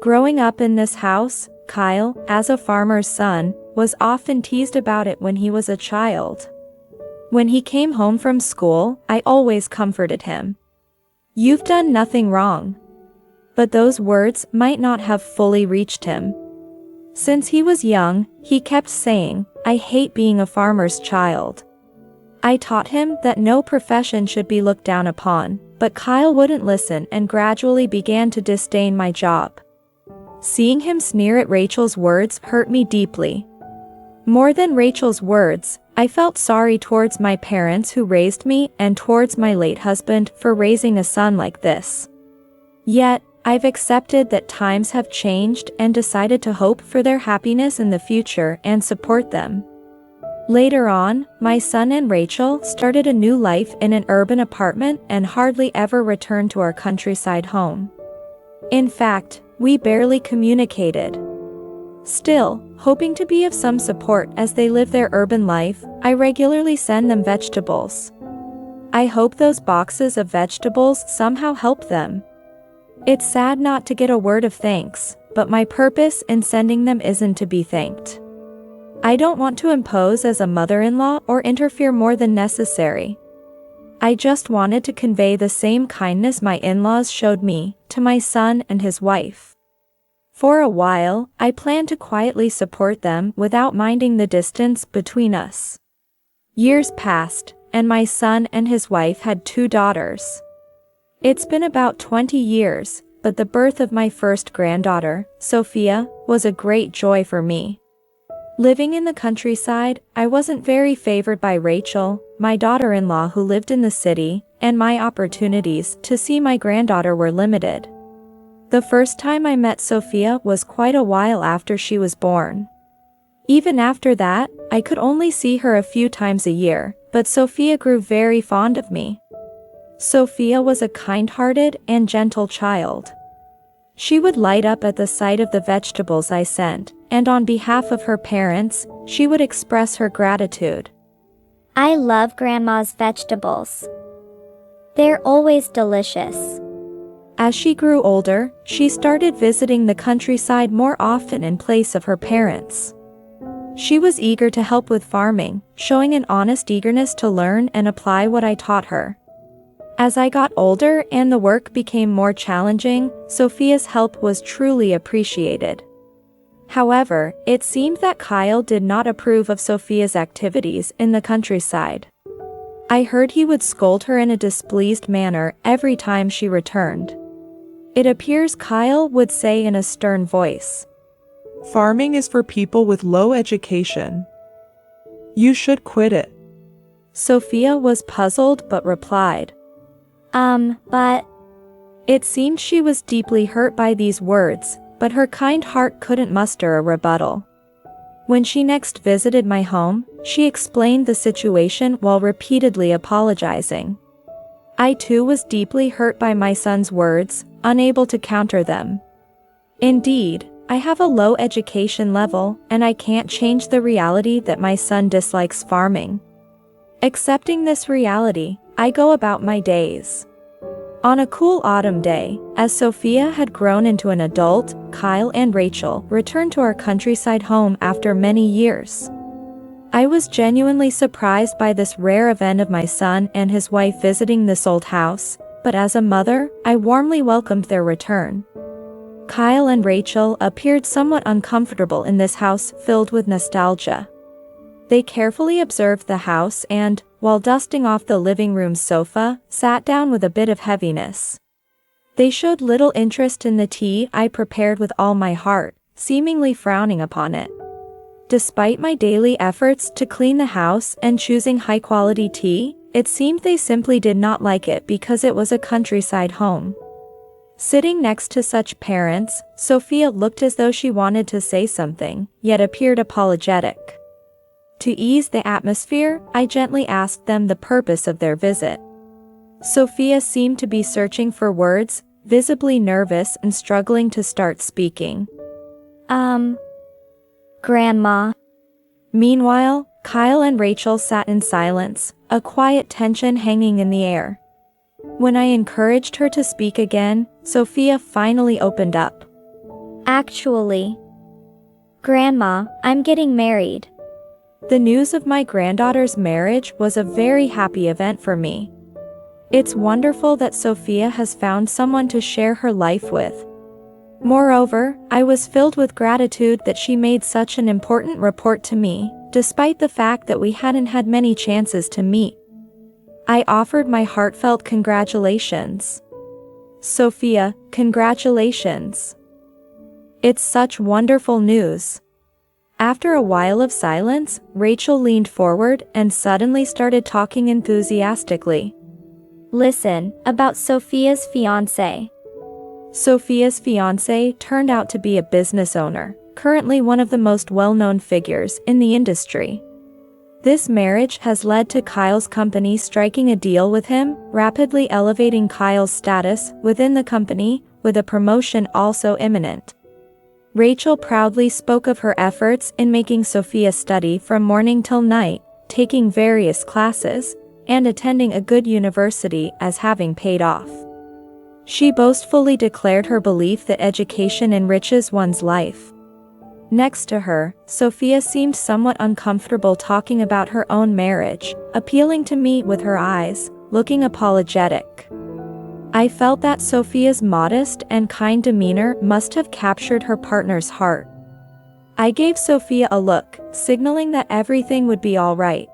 Growing up in this house, Kyle, as a farmer's son, was often teased about it when he was a child. When he came home from school, I always comforted him. "You've done nothing wrong." But those words might not have fully reached him. Since he was young, he kept saying, "I hate being a farmer's child." I taught him that no profession should be looked down upon, but Kyle wouldn't listen and gradually began to disdain my job. Seeing him sneer at Rachel's words hurt me deeply. More than Rachel's words, I felt sorry towards my parents who raised me and towards my late husband for raising a son like this. Yet, I've accepted that times have changed and decided to hope for their happiness in the future and support them. Later on, my son and Rachel started a new life in an urban apartment and hardly ever returned to our countryside home. In fact, we barely communicated. Still, hoping to be of some support as they live their urban life, I regularly send them vegetables. I hope those boxes of vegetables somehow help them. It's sad not to get a word of thanks, but my purpose in sending them isn't to be thanked. I don't want to impose as a mother-in-law or interfere more than necessary. I just wanted to convey the same kindness my in-laws showed me to my son and his wife. For a while, I planned to quietly support them without minding the distance between us. Years passed, and my son and his wife had 2 daughters. It's been about 20 years, but the birth of my first granddaughter, Sophia, was a great joy for me. Living in the countryside, I wasn't very favored by Rachel, my daughter-in-law who lived in the city, and my opportunities to see my granddaughter were limited. The first time I met Sophia was quite a while after she was born. Even after that, I could only see her a few times a year, but Sophia grew very fond of me. Sophia was a kind-hearted and gentle child. She would light up at the sight of the vegetables I sent, and on behalf of her parents, she would express her gratitude. I love Grandma's vegetables. They're always delicious. As she grew older, she started visiting the countryside more often in place of her parents. She was eager to help with farming, showing an honest eagerness to learn and apply what I taught her. As I got older and the work became more challenging, Sophia's help was truly appreciated. However, it seemed that Kyle did not approve of Sophia's activities in the countryside. I heard he would scold her in a displeased manner every time she returned. It appears Kyle would say in a stern voice, Farming is for people with low education. You should quit it. Sophia was puzzled but replied, But It seemed she was deeply hurt by these words, but her kind heart couldn't muster a rebuttal. When she next visited my home, she explained the situation while repeatedly apologizing. I too was deeply hurt by my son's words, unable to counter them. Indeed, I have a low education level, and I can't change the reality that my son dislikes farming. Accepting this reality, I go about my days. On a cool autumn day, as Sophia had grown into an adult, Kyle and Rachel returned to our countryside home after many years. I was genuinely surprised by this rare event of my son and his wife visiting this old house, but as a mother, I warmly welcomed their return. Kyle and Rachel appeared somewhat uncomfortable in this house filled with nostalgia. They carefully observed the house and, while dusting off the living room sofa, sat down with a bit of heaviness. They showed little interest in the tea I prepared with all my heart, seemingly frowning upon it. Despite my daily efforts to clean the house and choosing high-quality tea, it seemed they simply did not like it because it was a countryside home. Sitting next to such parents, Sophia looked as though she wanted to say something, yet appeared apologetic. To ease the atmosphere, I gently asked them the purpose of their visit. Sophia seemed to be searching for words, visibly nervous and struggling to start speaking. Grandma. Meanwhile, Kyle and Rachel sat in silence, a quiet tension hanging in the air. When I encouraged her to speak again, Sophia finally opened up. Actually, Grandma, I'm getting married. The news of my granddaughter's marriage was a very happy event for me. It's wonderful that Sophia has found someone to share her life with. Moreover, I was filled with gratitude that she made such an important report to me, despite the fact that we hadn't had many chances to meet. I offered my heartfelt congratulations. Sophia, congratulations. It's such wonderful news. After a while of silence, Rachel leaned forward and suddenly started talking enthusiastically. Listen, about Sophia's fiancé. Sophia's fiancé turned out to be a business owner, currently one of the most well-known figures in the industry. This marriage has led to Kyle's company striking a deal with him, rapidly elevating Kyle's status within the company, with a promotion also imminent. Rachel proudly spoke of her efforts in making Sophia study from morning till night, taking various classes, and attending a good university as having paid off. She boastfully declared her belief that education enriches one's life. Next to her, Sophia seemed somewhat uncomfortable talking about her own marriage, appealing to me with her eyes, looking apologetic. I felt that Sophia's modest and kind demeanor must have captured her partner's heart. I gave Sophia a look, signaling that everything would be all right.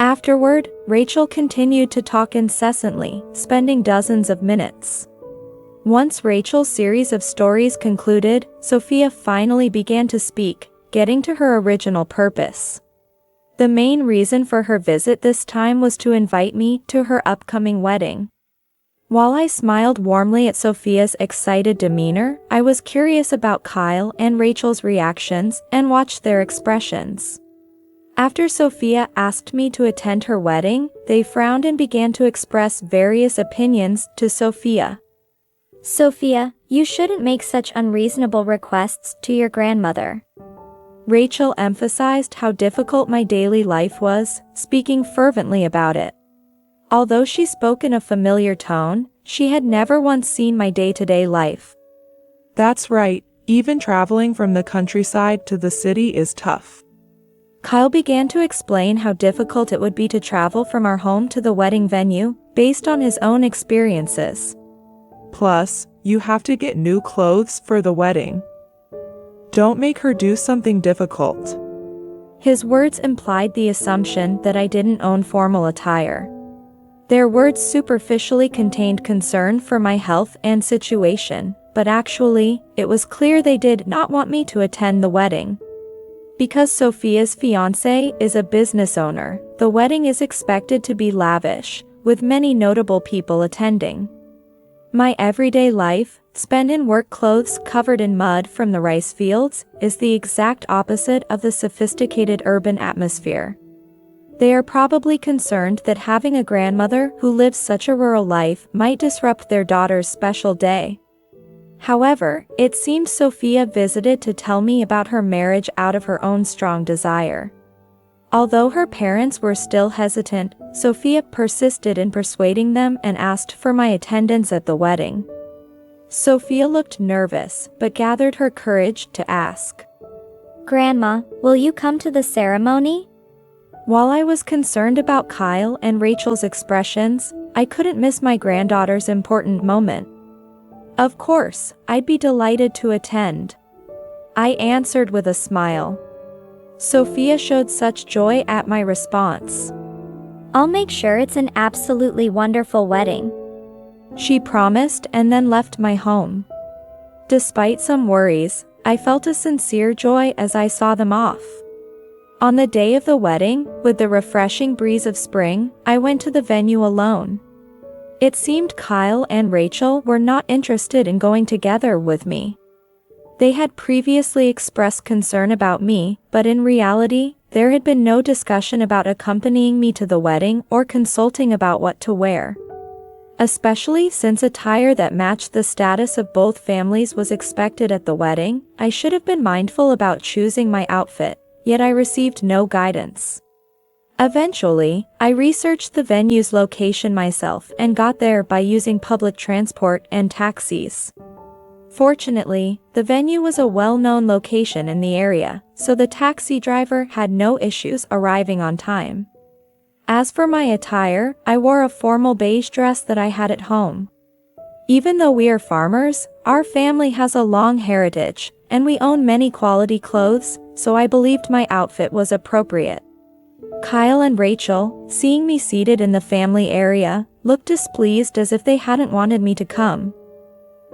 Afterward, Rachel continued to talk incessantly, spending dozens of minutes. Once Rachel's series of stories concluded, Sophia finally began to speak, getting to her original purpose. The main reason for her visit this time was to invite me to her upcoming wedding. While I smiled warmly at Sophia's excited demeanor, I was curious about Kyle and Rachel's reactions and watched their expressions. After Sophia asked me to attend her wedding, they frowned and began to express various opinions to Sophia. Sophia, you shouldn't make such unreasonable requests to your grandmother. Rachel emphasized how difficult my daily life was, speaking fervently about it. Although she spoke in a familiar tone, she had never once seen my day-to-day life. That's right, even traveling from the countryside to the city is tough. Kyle began to explain how difficult it would be to travel from our home to the wedding venue, based on his own experiences. Plus, you have to get new clothes for the wedding. Don't make her do something difficult. His words implied the assumption that I didn't own formal attire. Their words superficially contained concern for my health and situation, but actually, it was clear they did not want me to attend the wedding. Because Sophia's fiancé is a business owner, the wedding is expected to be lavish, with many notable people attending. My everyday life, spent in work clothes covered in mud from the rice fields, is the exact opposite of the sophisticated urban atmosphere. They are probably concerned that having a grandmother who lives such a rural life might disrupt their daughter's special day. However, it seemed Sophia visited to tell me about her marriage out of her own strong desire. Although her parents were still hesitant, Sophia persisted in persuading them and asked for my attendance at the wedding. Sophia looked nervous, but gathered her courage to ask. Grandma, will you come to the ceremony? While I was concerned about Kyle and Rachel's expressions, I couldn't miss my granddaughter's important moment. Of course, I'd be delighted to attend. I answered with a smile. Sophia showed such joy at my response. I'll make sure it's an absolutely wonderful wedding. She promised and then left my home. Despite some worries, I felt a sincere joy as I saw them off. On the day of the wedding, with the refreshing breeze of spring, I went to the venue alone. It seemed Kyle and Rachel were not interested in going together with me. They had previously expressed concern about me, but in reality, there had been no discussion about accompanying me to the wedding or consulting about what to wear. Especially since attire that matched the status of both families was expected at the wedding, I should have been mindful about choosing my outfit, yet I received no guidance. Eventually, I researched the venue's location myself and got there by using public transport and taxis. Fortunately, the venue was a well-known location in the area, so the taxi driver had no issues arriving on time. As for my attire, I wore a formal beige dress that I had at home. Even though we are farmers, our family has a long heritage, and we own many quality clothes, so I believed my outfit was appropriate. Kyle and Rachel, seeing me seated in the family area, looked displeased as if they hadn't wanted me to come.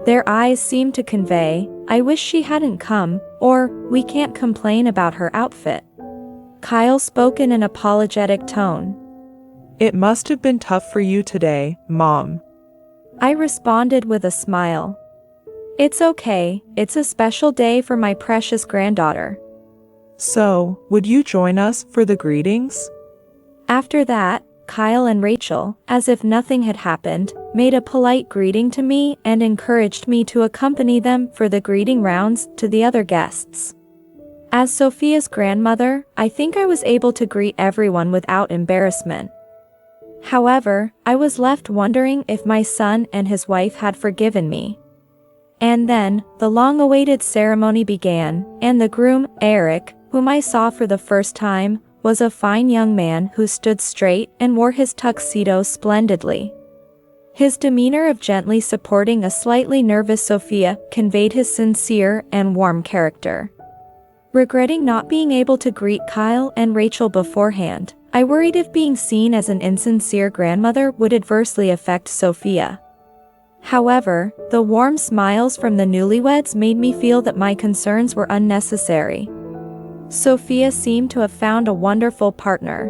Their eyes seemed to convey, "I wish she hadn't come," or "We can't complain about her outfit." Kyle spoke in an apologetic tone. It must have been tough for you today, Mom. I responded with a smile. It's okay, it's a special day for my precious granddaughter. So, would you join us for the greetings? After that, Kyle and Rachel, as if nothing had happened, made a polite greeting to me and encouraged me to accompany them for the greeting rounds to the other guests. As Sophia's grandmother, I think I was able to greet everyone without embarrassment. However, I was left wondering if my son and his wife had forgiven me. And then, the long-awaited ceremony began, and the groom, Eric, whom I saw for the first time, was a fine young man who stood straight and wore his tuxedo splendidly. His demeanor of gently supporting a slightly nervous Sophia conveyed his sincere and warm character. Regretting not being able to greet Kyle and Rachel beforehand, I worried if being seen as an insincere grandmother would adversely affect Sophia. However, the warm smiles from the newlyweds made me feel that my concerns were unnecessary. Sophia seemed to have found a wonderful partner.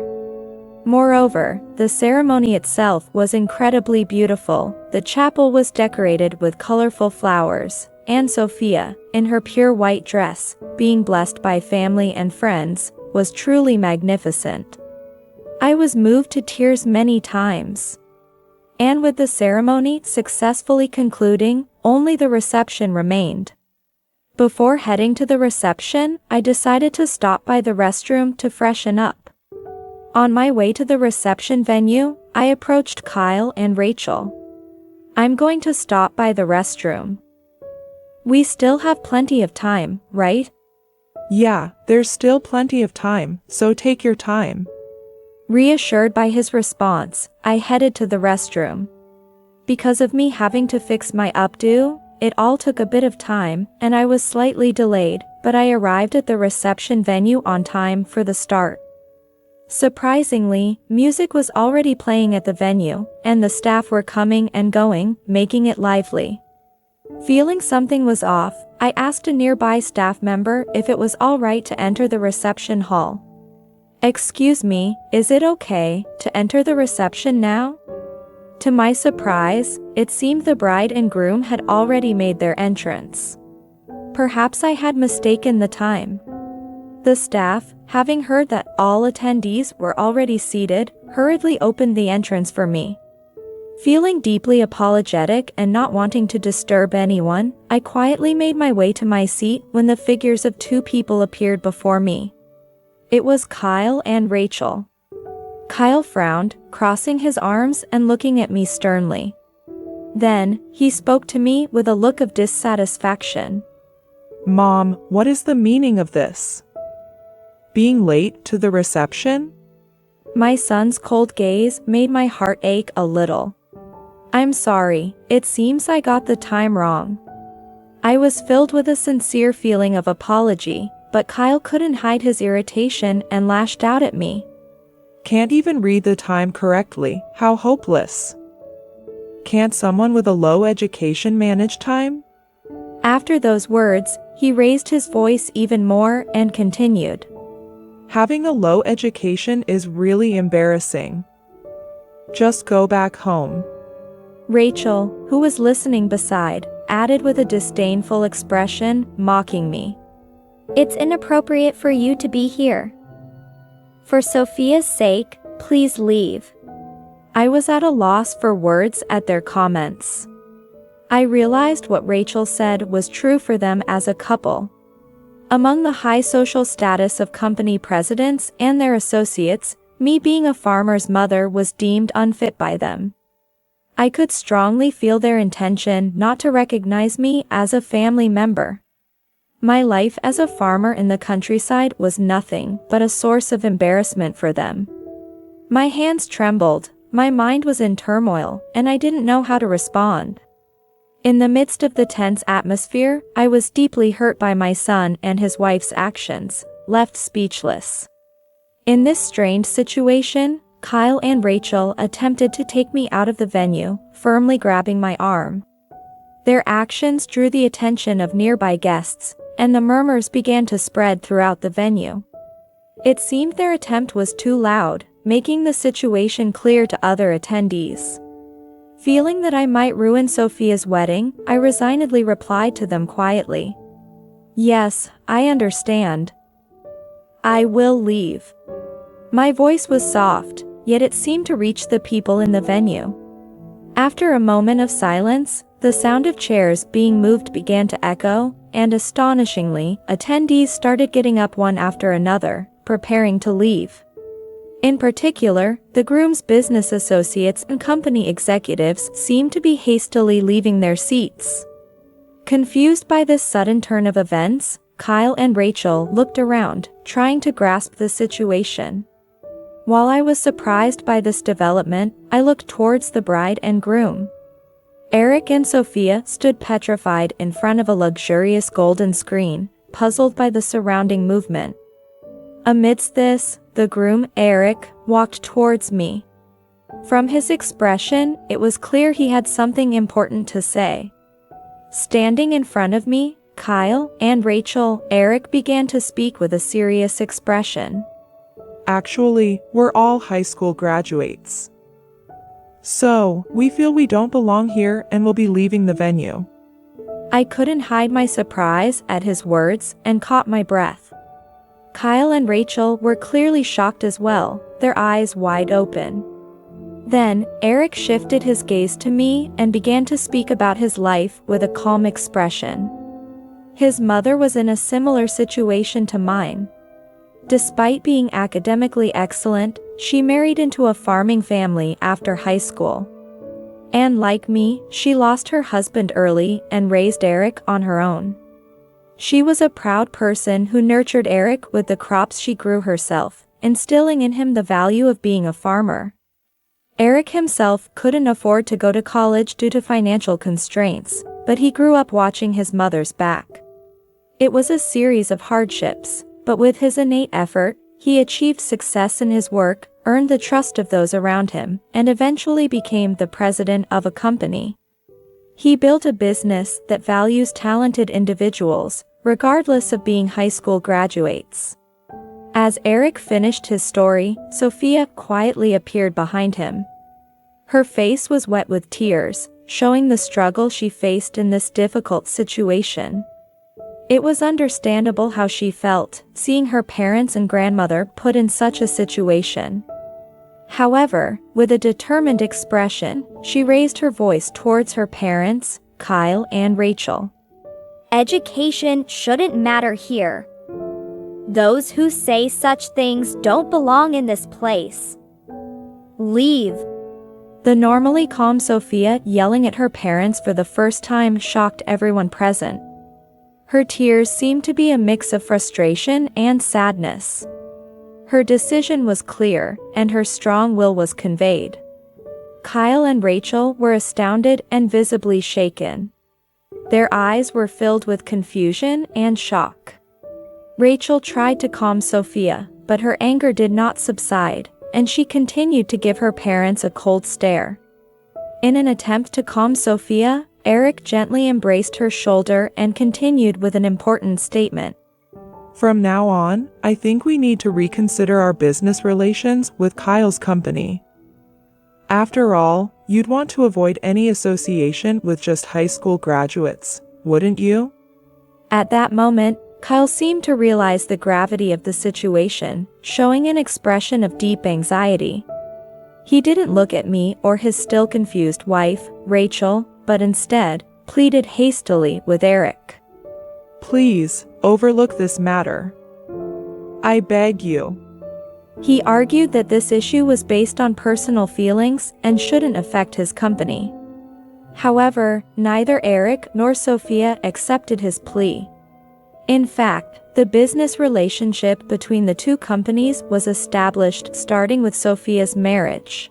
Moreover, the ceremony itself was incredibly beautiful. The chapel was decorated with colorful flowers, and Sophia, in her pure white dress, being blessed by family and friends, was truly magnificent. I was moved to tears many times. And with the ceremony successfully concluding, only the reception remained. Before heading to the reception, I decided to stop by the restroom to freshen up. On my way to the reception venue, I approached Kyle and Rachel. I'm going to stop by the restroom. We still have plenty of time, right? Yeah, there's still plenty of time, so take your time. Reassured by his response, I headed to the restroom. Because of me having to fix my updo, it all took a bit of time, and I was slightly delayed, but I arrived at the reception venue on time for the start. Surprisingly, music was already playing at the venue, and the staff were coming and going, making it lively. Feeling something was off, I asked a nearby staff member if it was all right to enter the reception hall. "Excuse me, is it okay to enter the reception now?" To my surprise, it seemed the bride and groom had already made their entrance. Perhaps I had mistaken the time. The staff, having heard that all attendees were already seated, hurriedly opened the entrance for me. Feeling deeply apologetic and not wanting to disturb anyone, I quietly made my way to my seat when the figures of two people appeared before me. It was Kyle and Rachel. Kyle frowned, crossing his arms and looking at me sternly. Then, he spoke to me with a look of dissatisfaction. Mom, what is the meaning of this? Being late to the reception? My son's cold gaze made my heart ache a little. I'm sorry, it seems I got the time wrong. I was filled with a sincere feeling of apology, but Kyle couldn't hide his irritation and lashed out at me. Can't even read the time correctly, how hopeless. Can't someone with a low education manage time? After those words, he raised his voice even more and continued. Having a low education is really embarrassing. Just go back home. Rachel, who was listening beside, added with a disdainful expression, mocking me. It's inappropriate for you to be here. For Sophia's sake, please leave. I was at a loss for words at their comments. I realized what Rachel said was true for them as a couple. Among the high social status of company presidents and their associates, me being a farmer's mother was deemed unfit by them. I could strongly feel their intention not to recognize me as a family member. My life as a farmer in the countryside was nothing but a source of embarrassment for them. My hands trembled, my mind was in turmoil, and I didn't know how to respond. In the midst of the tense atmosphere, I was deeply hurt by my son and his wife's actions, left speechless. In this strained situation, Kyle and Rachel attempted to take me out of the venue, firmly grabbing my arm. Their actions drew the attention of nearby guests, and the murmurs began to spread throughout the venue. It seemed their attempt was too loud, making the situation clear to other attendees. Feeling that I might ruin Sophia's wedding, I resignedly replied to them quietly. Yes, I understand. I will leave. My voice was soft, yet it seemed to reach the people in the venue. After a moment of silence, the sound of chairs being moved began to echo, and astonishingly, attendees started getting up one after another, preparing to leave. In particular, the groom's business associates and company executives seemed to be hastily leaving their seats. Confused by this sudden turn of events, Kyle and Rachel looked around, trying to grasp the situation. While I was surprised by this development, I looked towards the bride and groom. Eric and Sophia stood petrified in front of a luxurious golden screen, puzzled by the surrounding movement. Amidst this, the groom, Eric, walked towards me. From his expression, it was clear he had something important to say. Standing in front of me, Kyle and Rachel, Eric began to speak with a serious expression. Actually, we're all high school graduates. So, we feel we don't belong here and will be leaving the venue. I couldn't hide my surprise at his words and caught my breath. Kyle and Rachel were clearly shocked as well, their eyes wide open. Then, Eric shifted his gaze to me and began to speak about his life with a calm expression. His mother was in a similar situation to mine. Despite being academically excellent, she married into a farming family after high school. And like me, she lost her husband early and raised Eric on her own. She was a proud person who nurtured Eric with the crops she grew herself, instilling in him the value of being a farmer. Eric himself couldn't afford to go to college due to financial constraints, but he grew up watching his mother's back. It was a series of hardships, but with his innate effort, he achieved success in his work, earned the trust of those around him, and eventually became the president of a company. He built a business that values talented individuals, regardless of being high school graduates. As Eric finished his story, Sophia quietly appeared behind him. Her face was wet with tears, showing the struggle she faced in this difficult situation. It was understandable how she felt, seeing her parents and grandmother put in such a situation. However, with a determined expression, she raised her voice towards her parents, Kyle and Rachel. Education shouldn't matter here. Those who say such things don't belong in this place. Leave. The normally calm Sophia yelling at her parents for the first time shocked everyone present. Her tears seemed to be a mix of frustration and sadness. Her decision was clear, and her strong will was conveyed. Kyle and Rachel were astounded and visibly shaken. Their eyes were filled with confusion and shock. Rachel tried to calm Sophia, but her anger did not subside, and she continued to give her parents a cold stare. In an attempt to calm Sophia, Eric gently embraced her shoulder and continued with an important statement. From now on, I think we need to reconsider our business relations with Kyle's company. After all, you'd want to avoid any association with just high school graduates, wouldn't you? At that moment, Kyle seemed to realize the gravity of the situation, showing an expression of deep anxiety. He didn't look at me or his still confused wife, Rachel, but instead, pleaded hastily with Eric. Please, overlook this matter. I beg you. He argued that this issue was based on personal feelings and shouldn't affect his company. However, neither Eric nor Sophia accepted his plea. In fact, the business relationship between the two companies was established starting with Sophia's marriage.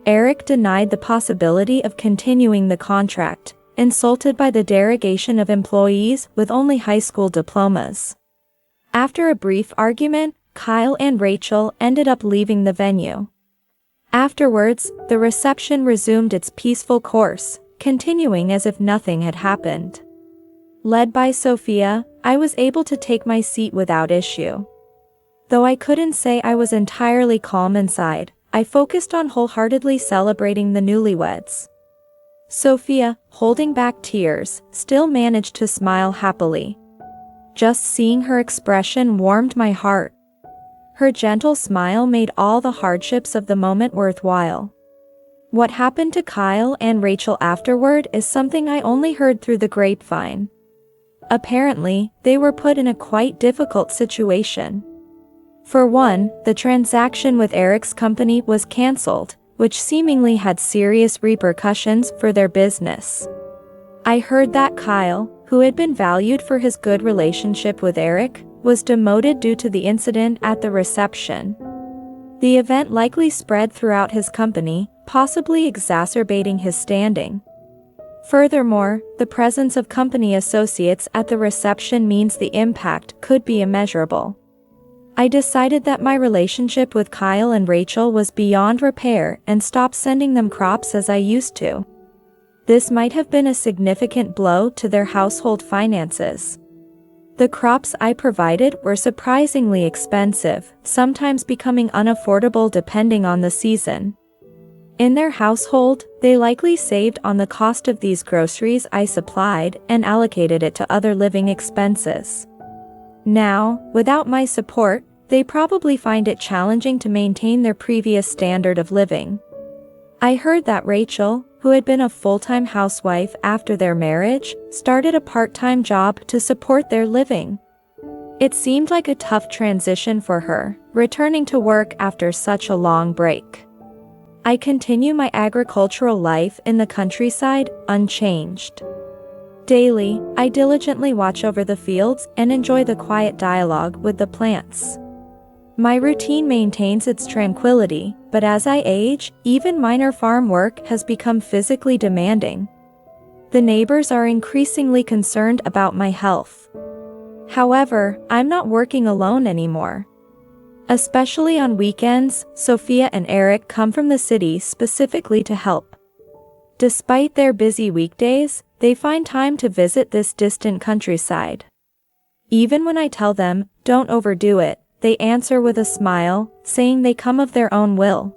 Eric denied the possibility of continuing the contract, insulted by the derogation of employees with only high school diplomas. After a brief argument, Kyle and Rachel ended up leaving the venue. Afterwards, the reception resumed its peaceful course, continuing as if nothing had happened. Led by Sophia, I was able to take my seat without issue. Though I couldn't say I was entirely calm inside, I focused on wholeheartedly celebrating the newlyweds. Sophia, holding back tears, still managed to smile happily. Just seeing her expression warmed my heart. Her gentle smile made all the hardships of the moment worthwhile. What happened to Kyle and Rachel afterward is something I only heard through the grapevine. Apparently, they were put in a quite difficult situation. For one, the transaction with Eric's company was cancelled, which seemingly had serious repercussions for their business. I heard that Kyle, who had been valued for his good relationship with Eric, was demoted due to the incident at the reception. The event likely spread throughout his company, possibly exacerbating his standing. Furthermore, the presence of company associates at the reception means the impact could be immeasurable. I decided that my relationship with Kyle and Rachel was beyond repair and stopped sending them crops as I used to. This might have been a significant blow to their household finances. The crops I provided were surprisingly expensive, sometimes becoming unaffordable depending on the season. In their household, they likely saved on the cost of these groceries I supplied and allocated it to other living expenses. Now, without my support, they probably find it challenging to maintain their previous standard of living. I heard that Rachel, who had been a full-time housewife after their marriage, started a part-time job to support their living. It seemed like a tough transition for her, returning to work after such a long break. I continue my agricultural life in the countryside, unchanged. Daily, I diligently watch over the fields and enjoy the quiet dialogue with the plants. My routine maintains its tranquility, but as I age, even minor farm work has become physically demanding. The neighbors are increasingly concerned about my health. However, I'm not working alone anymore. Especially on weekends, Sophia and Eric come from the city specifically to help. Despite their busy weekdays, they find time to visit this distant countryside. Even when I tell them, "Don't overdo it," they answer with a smile, saying they come of their own will.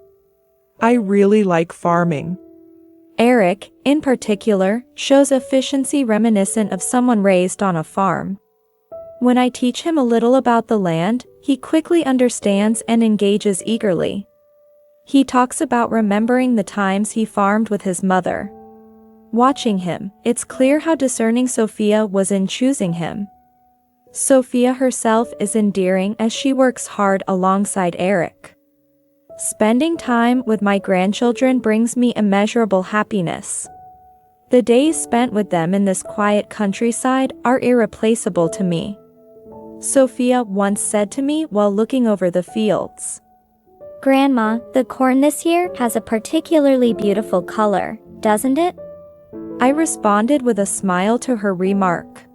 I really like farming. Eric, in particular, shows efficiency reminiscent of someone raised on a farm. When I teach him a little about the land, he quickly understands and engages eagerly. He talks about remembering the times he farmed with his mother. Watching him, it's clear how discerning Sophia was in choosing him. Sophia herself is endearing as she works hard alongside Eric. Spending time with my grandchildren brings me immeasurable happiness. The days spent with them in this quiet countryside are irreplaceable to me. Sophia once said to me while looking over the fields, Grandma, the corn this year has a particularly beautiful color, doesn't it? I responded with a smile to her remark.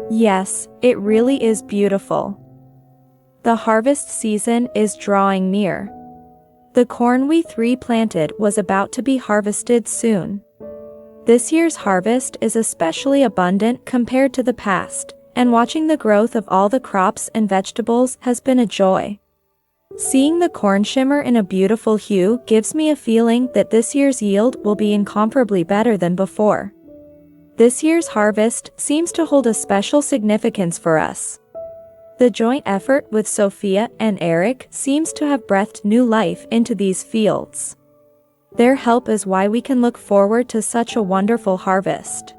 Yes, it really is beautiful. The harvest season is drawing near. The corn we three planted was about to be harvested soon. This year's harvest is especially abundant compared to the past, and watching the growth of all the crops and vegetables has been a joy. Seeing the corn shimmer in a beautiful hue gives me a feeling that this year's yield will be incomparably better than before. This year's harvest seems to hold a special significance for us. The joint effort with Sophia and Eric seems to have breathed new life into these fields. Their help is why we can look forward to such a wonderful harvest.